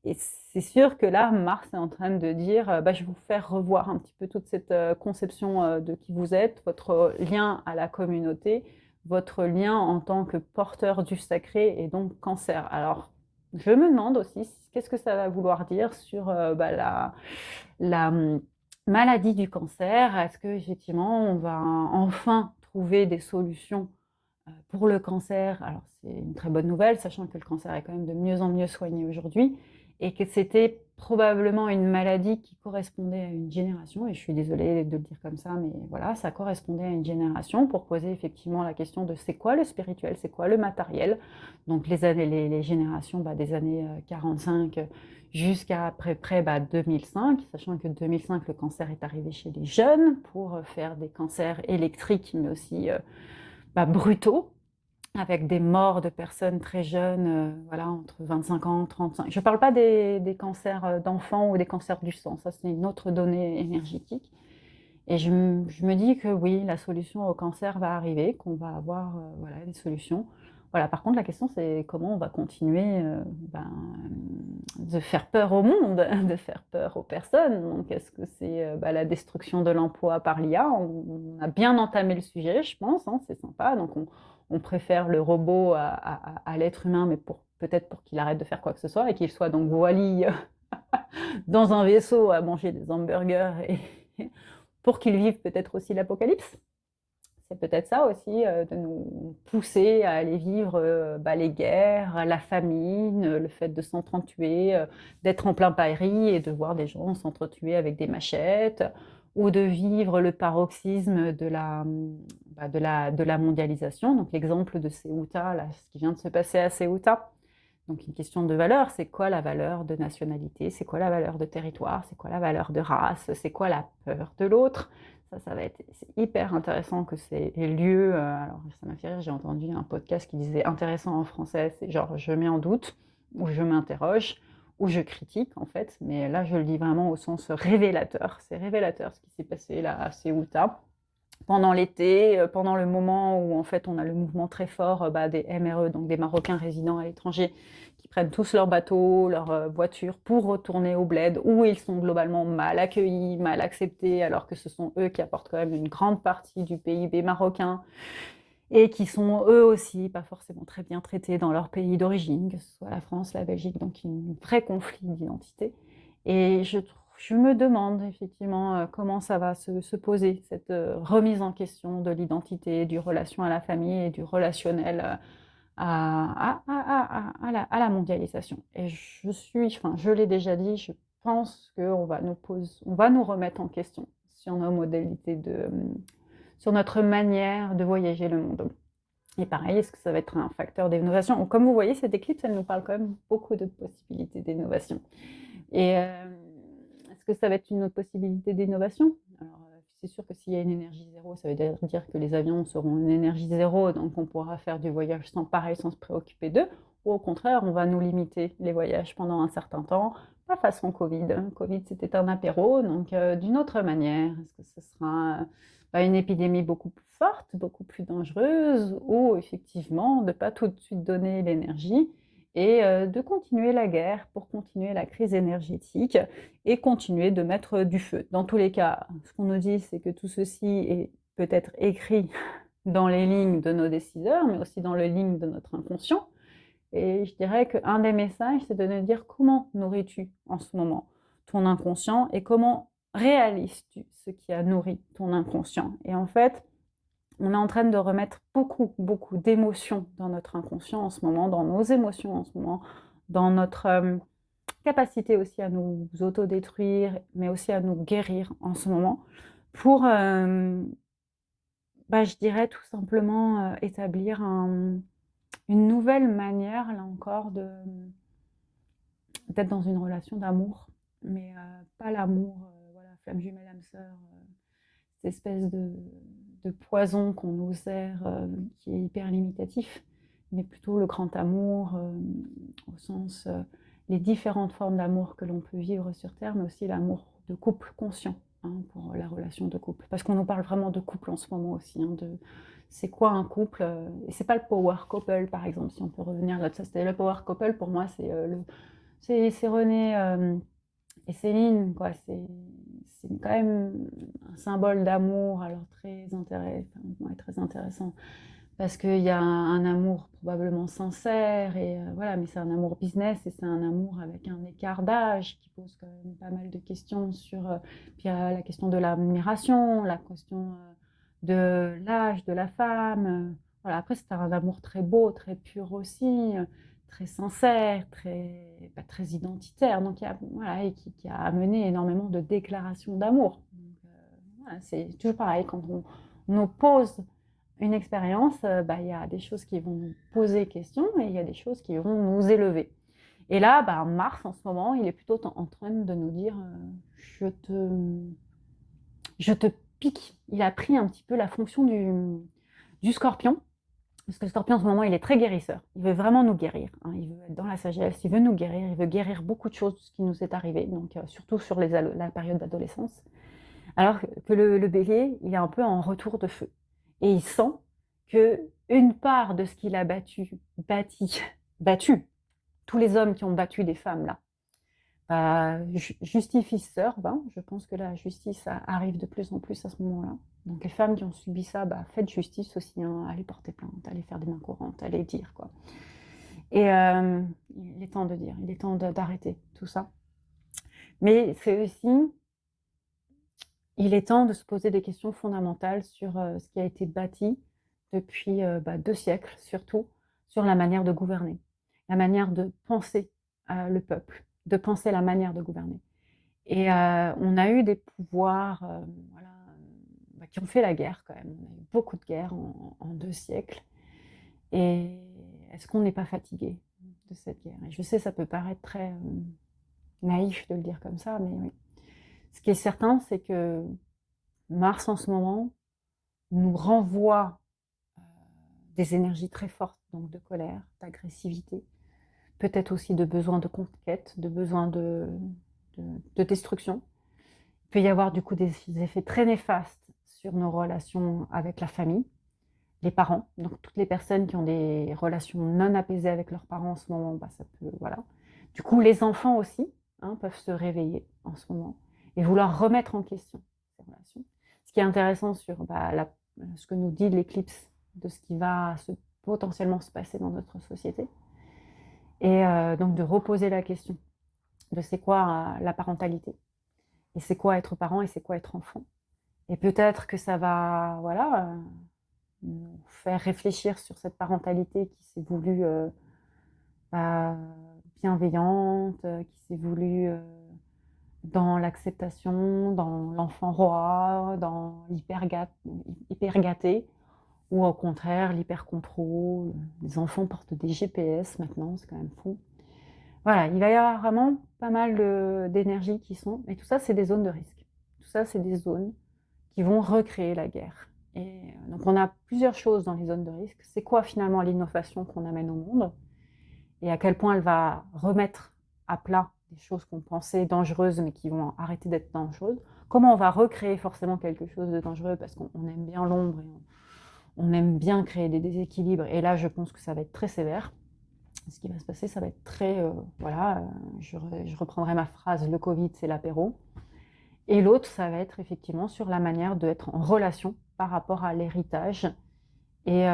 Et c'est sûr que là, Mars est en train de dire, je vais vous faire revoir un petit peu toute cette conception de qui vous êtes, votre lien à la communauté, votre lien en tant que porteur du sacré et donc cancer. Alors, je me demande aussi, qu'est-ce que ça va vouloir dire sur la maladie du cancer? Est-ce qu'effectivement, on va enfin trouver des solutions pour le cancer? Alors, c'est une très bonne nouvelle, sachant que le cancer est quand même de mieux en mieux soigné aujourd'hui et que c'était probablement une maladie qui correspondait à une génération, et je suis désolée de le dire comme ça, mais voilà, ça correspondait à une génération pour poser effectivement la question de c'est quoi le spirituel, c'est quoi le matériel. Donc les générations des années 45 jusqu'à à peu près 2005, sachant que 2005, le cancer est arrivé chez les jeunes pour faire des cancers électriques, mais aussi brutaux, avec des morts de personnes très jeunes, voilà, entre 25 ans, 35. Je ne parle pas des cancers d'enfants ou des cancers du sang, ça c'est une autre donnée énergétique. Et je me dis que oui, la solution au cancer va arriver, qu'on va avoir voilà, des solutions. Voilà, par contre, la question c'est comment on va continuer de faire peur au monde, de faire peur aux personnes. Donc, est-ce que c'est la destruction de l'emploi par l'IA? On a bien entamé le sujet, je pense, hein, c'est sympa. Donc, on préfère le robot à l'être humain, mais peut-être pour qu'il arrête de faire quoi que ce soit et qu'il soit donc voili dans un vaisseau à manger des hamburgers et pour qu'il vive peut-être aussi l'apocalypse. C'est peut-être ça aussi, de nous pousser à aller vivre les guerres, la famine, le fait de s'entretuer, d'être en plein Paris et de voir des gens s'entretuer avec des machettes, ou de vivre le paroxysme de la mondialisation. Donc l'exemple de Ceuta, là, ce qui vient de se passer à Ceuta. Donc une question de valeur, c'est quoi la valeur de nationalité, c'est quoi la valeur de territoire, c'est quoi la valeur de race, c'est quoi la peur de l'autre. Ça va être hyper intéressant que c'est lieu. Alors ça m'a fait rire, j'ai entendu un podcast qui disait intéressant en français, c'est genre je mets en doute, ou je m'interroge, ou je critique en fait, mais là je le dis vraiment au sens révélateur. C'est révélateur ce qui s'est passé là à Ceuta pendant l'été, pendant le moment où en fait on a le mouvement très fort des MRE, donc des Marocains résidant à l'étranger, qui prennent tous leurs bateaux, leurs voitures pour retourner au bled, où ils sont globalement mal accueillis, mal acceptés, alors que ce sont eux qui apportent quand même une grande partie du PIB marocain, et qui sont eux aussi pas forcément très bien traités dans leur pays d'origine, que ce soit la France, la Belgique, donc un vrai conflit d'identité. Et je me demande effectivement comment ça va se poser, cette remise en question de l'identité, du relation à la famille et du relationnel à la mondialisation. Et je l'ai déjà dit, je pense qu'on va on va nous remettre en question sur nos modalités sur notre manière de voyager le monde. Et pareil, est-ce que ça va être un facteur d'innovation? Comme vous voyez, cette éclipse, elle nous parle quand même beaucoup de possibilités d'innovation. Et est-ce que ça va être une autre possibilité d'innovation? Alors, c'est sûr que s'il y a une énergie zéro, ça veut dire que les avions seront une énergie zéro, donc on pourra faire du voyage sans se préoccuper d'eux. Ou au contraire, on va nous limiter les voyages pendant un certain temps, pas façon Covid. Covid, c'était un apéro, donc d'une autre manière. Est-ce que ce sera une épidémie beaucoup plus forte, beaucoup plus dangereuse, ou effectivement de ne pas tout de suite donner l'énergie et de continuer la guerre pour continuer la crise énergétique et continuer de mettre du feu. Dans tous les cas, ce qu'on nous dit, c'est que tout ceci est peut-être écrit dans les lignes de nos décideurs, mais aussi dans les lignes de notre inconscient. Et je dirais qu'un des messages, c'est de nous dire comment nourris-tu en ce moment ton inconscient et comment réalises-tu ce qui a nourri ton inconscient. Et en fait, on est en train de remettre beaucoup, beaucoup d'émotions dans notre inconscient en ce moment, dans nos émotions en ce moment, dans notre capacité aussi à nous autodétruire, mais aussi à nous guérir en ce moment, pour, je dirais tout simplement établir une nouvelle manière, là encore, d'être dans une relation d'amour, mais pas l'amour âme jumelle, âme sœur, cette espèce de poison qu'on nous sert, qui est hyper limitatif, mais plutôt le grand amour, au sens, les différentes formes d'amour que l'on peut vivre sur Terre, mais aussi l'amour de couple conscient, hein, pour la relation de couple. Parce qu'on nous parle vraiment de couple en ce moment aussi, hein, de c'est quoi un couple, et c'est pas le power couple, par exemple, si on peut revenir là, ça c'était le power couple, pour moi, c'est René et Céline, quoi. C'est quand même un symbole d'amour, alors très intéressant, parce qu'il y a un amour probablement sincère, et voilà, mais c'est un amour business, et c'est un amour avec un écart d'âge qui pose quand même pas mal de questions sur. Puis il y a la question de l'admiration, la question de l'âge de la femme. Voilà, après, c'est un amour très beau, très pur aussi, très sincère, très identitaire, donc voilà, et qui a amené énormément de déclarations d'amour. Donc, voilà, c'est toujours pareil, quand on oppose une expérience, il y a des choses qui vont nous poser question, et il y a des choses qui vont nous élever. Et là, Mars, en ce moment, il est plutôt en train de nous dire je te pique. Il a pris un petit peu la fonction du scorpion, parce que le scorpion, en ce moment, il est très guérisseur. Il veut vraiment nous guérir, hein. Il veut être dans la sagesse, il veut nous guérir, il veut guérir beaucoup de choses, ce qui nous est arrivé, donc surtout sur la période d'adolescence. Alors que le bélier, il est un peu en retour de feu. Et il sent qu'une part de ce qu'il a battu, tous les hommes qui ont battu des femmes, là, justice serve, hein. Je pense que la justice arrive de plus en plus à ce moment-là. Donc les femmes qui ont subi ça, faites justice aussi, hein. Allez porter plainte, allez faire des mains courantes, allez dire, quoi. Et il est temps de dire, il est temps d'arrêter tout ça. Mais c'est aussi, il est temps de se poser des questions fondamentales sur ce qui a été bâti depuis 2 siècles, surtout sur la manière de gouverner, la manière de penser le peuple, de penser la manière de gouverner. Et on a eu des pouvoirs voilà, qui ont fait la guerre quand même. On a eu beaucoup de guerres en 2 siècles. Et est-ce qu'on n'est pas fatigué de cette guerre? Et je sais, ça peut paraître très naïf de le dire comme ça, mais oui. Ce qui est certain, c'est que Mars, en ce moment, nous renvoie des énergies très fortes, donc de colère, d'agressivité, peut-être aussi de besoin de conquête, de besoin de destruction. Il peut y avoir du coup des effets très néfastes sur nos relations avec la famille, les parents, donc toutes les personnes qui ont des relations non apaisées avec leurs parents en ce moment, ça peut, voilà. Du coup, les enfants aussi, hein, peuvent se réveiller en ce moment et vouloir remettre en question ces relations. Ce qui est intéressant sur ce que nous dit l'éclipse de ce qui va potentiellement se passer dans notre société, et donc de reposer la question de c'est quoi la parentalité, et c'est quoi être parent, et c'est quoi être enfant. Et peut-être que ça va, voilà, nous faire réfléchir sur cette parentalité qui s'est voulue bienveillante, qui s'est voulue dans l'acceptation, dans l'enfant roi, dans l'hyper gâté, ou au contraire l'hyper-contrôle. Les enfants portent des GPS maintenant, c'est quand même fou. Voilà, il va y avoir vraiment pas mal d'énergie qui sont... Et tout ça, c'est des zones de risque. Tout ça, c'est des zones qui vont recréer la guerre. Et donc on a plusieurs choses dans les zones de risque. C'est quoi finalement l'innovation qu'on amène au monde? Et à quel point elle va remettre à plat des choses qu'on pensait dangereuses, mais qui vont arrêter d'être dangereuses? Comment on va recréer forcément quelque chose de dangereux, parce qu'on aime bien l'ombre, et on aime bien créer des déséquilibres. Et là, je pense que ça va être très sévère. Ce qui va se passer, ça va être très... je reprendrai ma phrase, le Covid, c'est l'apéro. Et l'autre, ça va être effectivement sur la manière d'être en relation par rapport à l'héritage, et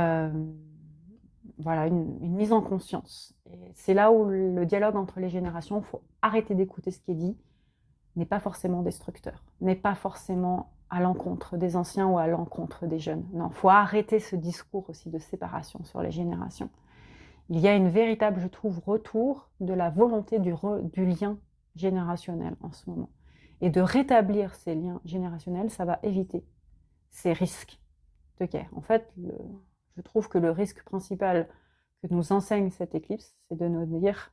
voilà, une mise en conscience. Et c'est là où le dialogue entre les générations, il faut arrêter d'écouter ce qui est dit, n'est pas forcément destructeur, n'est pas forcément à l'encontre des anciens ou à l'encontre des jeunes. Non, il faut arrêter ce discours aussi de séparation sur les générations. Il y a une véritable, je trouve, retour de la volonté du lien générationnel en ce moment. Et de rétablir ces liens générationnels, ça va éviter ces risques de guerre. En fait, je trouve que le risque principal que nous enseigne cette éclipse, c'est de nous dire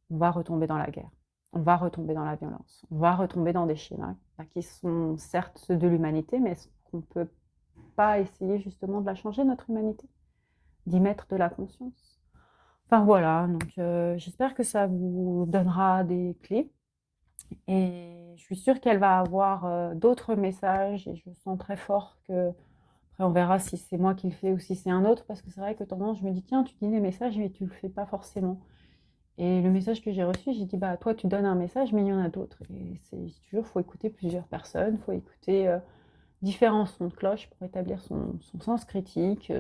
on va retomber dans la guerre. on va retomber dans la violence. On va retomber dans des schémas qui sont certes ceux de l'humanité, mais est-ce qu'on ne peut pas essayer justement de la changer, notre humanité? D'y mettre de la conscience? Enfin voilà, donc j'espère que ça vous donnera des clés et je suis sûre qu'elle va avoir d'autres messages et je sens très fort que après on verra si c'est moi qui le fais ou si c'est un autre parce que c'est vrai que tendance je me dis: «Tiens, tu dis des messages mais tu le fais pas forcément» et le message que j'ai reçu, j'ai dit: «Bah, toi tu donnes un message mais il y en a d'autres» et c'est toujours faut écouter plusieurs personnes, faut écouter différents sons de cloche pour établir son sens critique,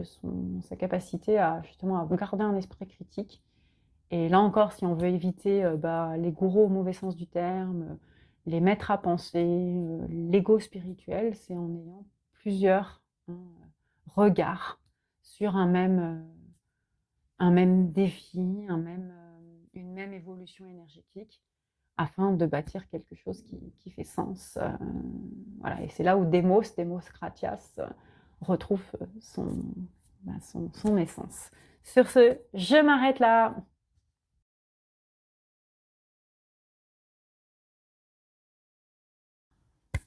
sa capacité à justement à garder un esprit critique et là encore, si on veut éviter, les gourous au mauvais sens du terme, les maîtres à penser, l'ego spirituel, c'est en ayant plusieurs, hein, regards sur un même défi, une même évolution énergétique afin de bâtir quelque chose qui fait sens, voilà et c'est là où Demos Gratias, retrouve, son essence. Sur ce, je m'arrête là.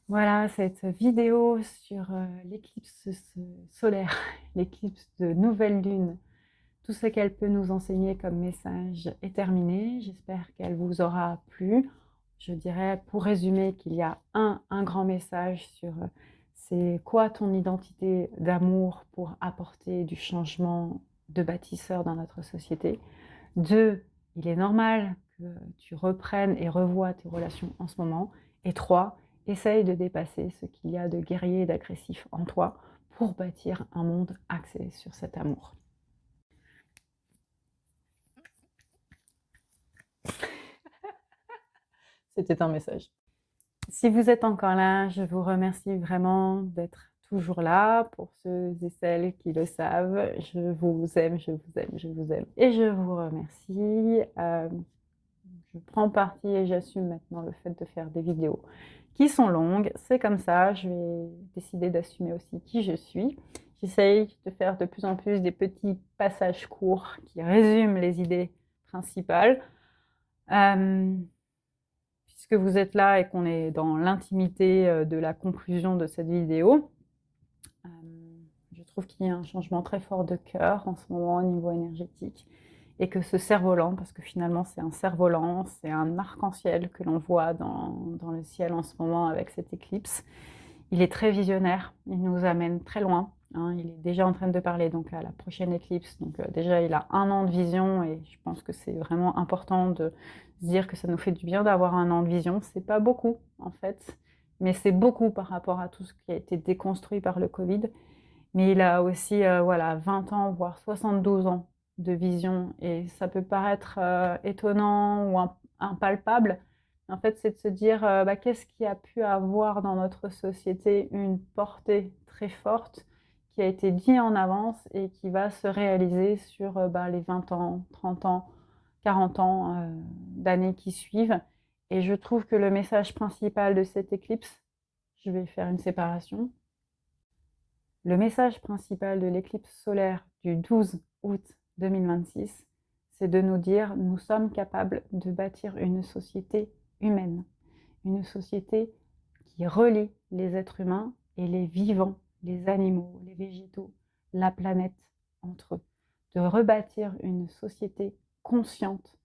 Voilà, cette vidéo sur, l'éclipse solaire, l'éclipse de nouvelle lune, tout ce qu'elle peut nous enseigner comme message est terminée. J'espère qu'elle vous aura plu. Je dirais, pour résumer, qu'il y a un grand message sur, c'est quoi ton identité d'amour pour apporter du changement de bâtisseur dans notre société. 2, il est normal que tu reprennes et revoies tes relations en ce moment. Et 3, essaye de dépasser ce qu'il y a de guerrier et d'agressif en toi pour bâtir un monde axé sur cet amour. C'était un message. Si vous êtes encore là, je vous remercie vraiment d'être toujours là. Pour ceux et celles qui le savent, je vous aime, je vous aime, je vous aime. Et je vous remercie. Je prends parti et j'assume maintenant le fait de faire des vidéos qui sont longues. C'est comme ça, je vais décider d'assumer aussi qui je suis. J'essaye de faire de plus en plus des petits passages courts qui résument les idées principales. Puisque vous êtes là et qu'on est dans l'intimité de la conclusion de cette vidéo, je trouve qu'il y a un changement très fort de cœur en ce moment au niveau énergétique et que ce cerf-volant, parce que finalement c'est un cerf-volant, c'est un arc-en-ciel que l'on voit dans le ciel en ce moment avec cette éclipse. Il est très visionnaire, il nous amène très loin. Hein, il est déjà en train de parler donc à la prochaine éclipse. Donc déjà, il a 1 an de vision et je pense que c'est vraiment important de se dire que ça nous fait du bien d'avoir 1 an de vision. C'est pas beaucoup en fait, mais c'est beaucoup par rapport à tout ce qui a été déconstruit par le Covid. Mais il a aussi voilà, 20 ans, voire 72 ans de vision et ça peut paraître étonnant ou impalpable. En fait, c'est de se dire qu'est-ce qui a pu avoir dans notre société une portée très forte qui a été dit en avance et qui va se réaliser sur les 20 ans, 30 ans, 40 ans d'années qui suivent. Et je trouve que le message principal de cette éclipse, je vais faire une séparation, le message principal de l'éclipse solaire du 12 août 2026, c'est de nous dire nous sommes capables de bâtir une société humaine, une société qui relie les êtres humains et les vivants, les animaux, les végétaux, la planète entre eux, de rebâtir une société consciente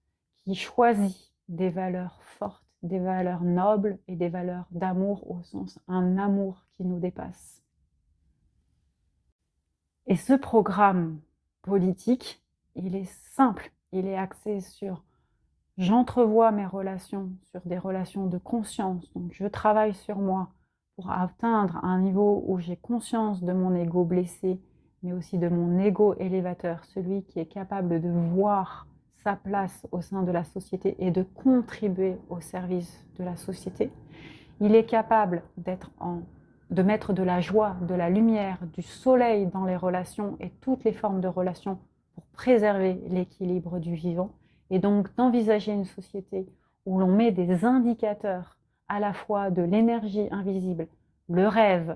qui choisit des valeurs fortes, des valeurs nobles et des valeurs d'amour au sens un amour qui nous dépasse. Et ce programme politique, il est simple, il est axé sur j'entrevois mes relations, sur des relations de conscience, donc je travaille sur moi pour atteindre un niveau où j'ai conscience de mon ego blessé, mais aussi de mon ego élévateur, celui qui est capable de voir sa place au sein de la société et de contribuer au service de la société. Il est capable de mettre de la joie, de la lumière, du soleil dans les relations et toutes les formes de relations pour préserver l'équilibre du vivant et donc d'envisager une société où l'on met des indicateurs à la fois de l'énergie invisible, le rêve,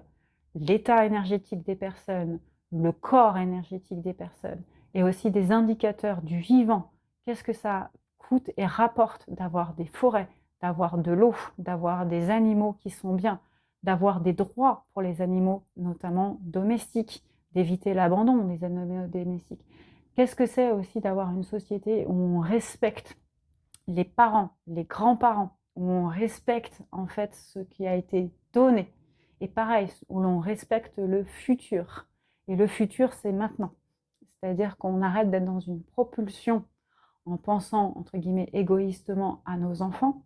l'état énergétique des personnes, le corps énergétique des personnes et aussi des indicateurs du vivant. Qu'est-ce que ça coûte et rapporte d'avoir des forêts, d'avoir de l'eau, d'avoir des animaux qui sont bien, d'avoir des droits pour les animaux, notamment domestiques, d'éviter l'abandon des animaux domestiques. Qu'est-ce que c'est aussi d'avoir une société où on respecte les parents, les grands-parents, où on respecte en fait ce qui a été donné. Et pareil, où l'on respecte le futur. Et le futur, c'est maintenant. C'est-à-dire qu'on arrête d'être dans une propulsion en pensant, entre guillemets, égoïstement à nos enfants.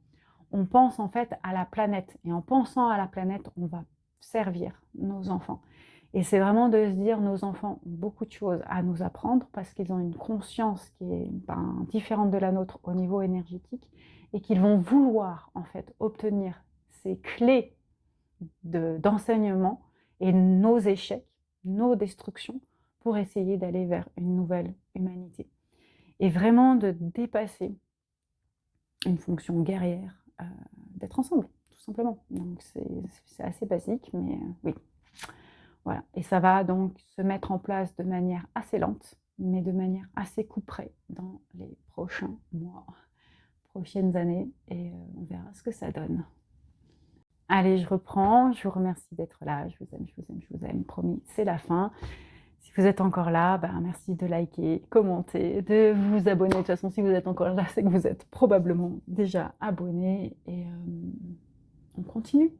On pense en fait à la planète. Et en pensant à la planète, on va servir nos enfants. Et c'est vraiment de se dire, nos enfants ont beaucoup de choses à nous apprendre parce qu'ils ont une conscience qui est différente de la nôtre au niveau énergétique et qu'ils vont vouloir en fait obtenir ces clés d'enseignement et nos échecs, nos destructions pour essayer d'aller vers une nouvelle humanité. Et vraiment de dépasser une fonction guerrière, d'être ensemble, tout simplement. Donc c'est assez basique, mais oui. Voilà. Et ça va donc se mettre en place de manière assez lente, mais de manière assez couperée dans les prochains mois, prochaines années, et on verra ce que ça donne. Allez, je reprends. Je vous remercie d'être là. Je vous aime, je vous aime, je vous aime. Promis, c'est la fin. Si vous êtes encore là, merci de liker, commenter, de vous abonner. De toute façon, si vous êtes encore là, c'est que vous êtes probablement déjà abonné. Et on continue.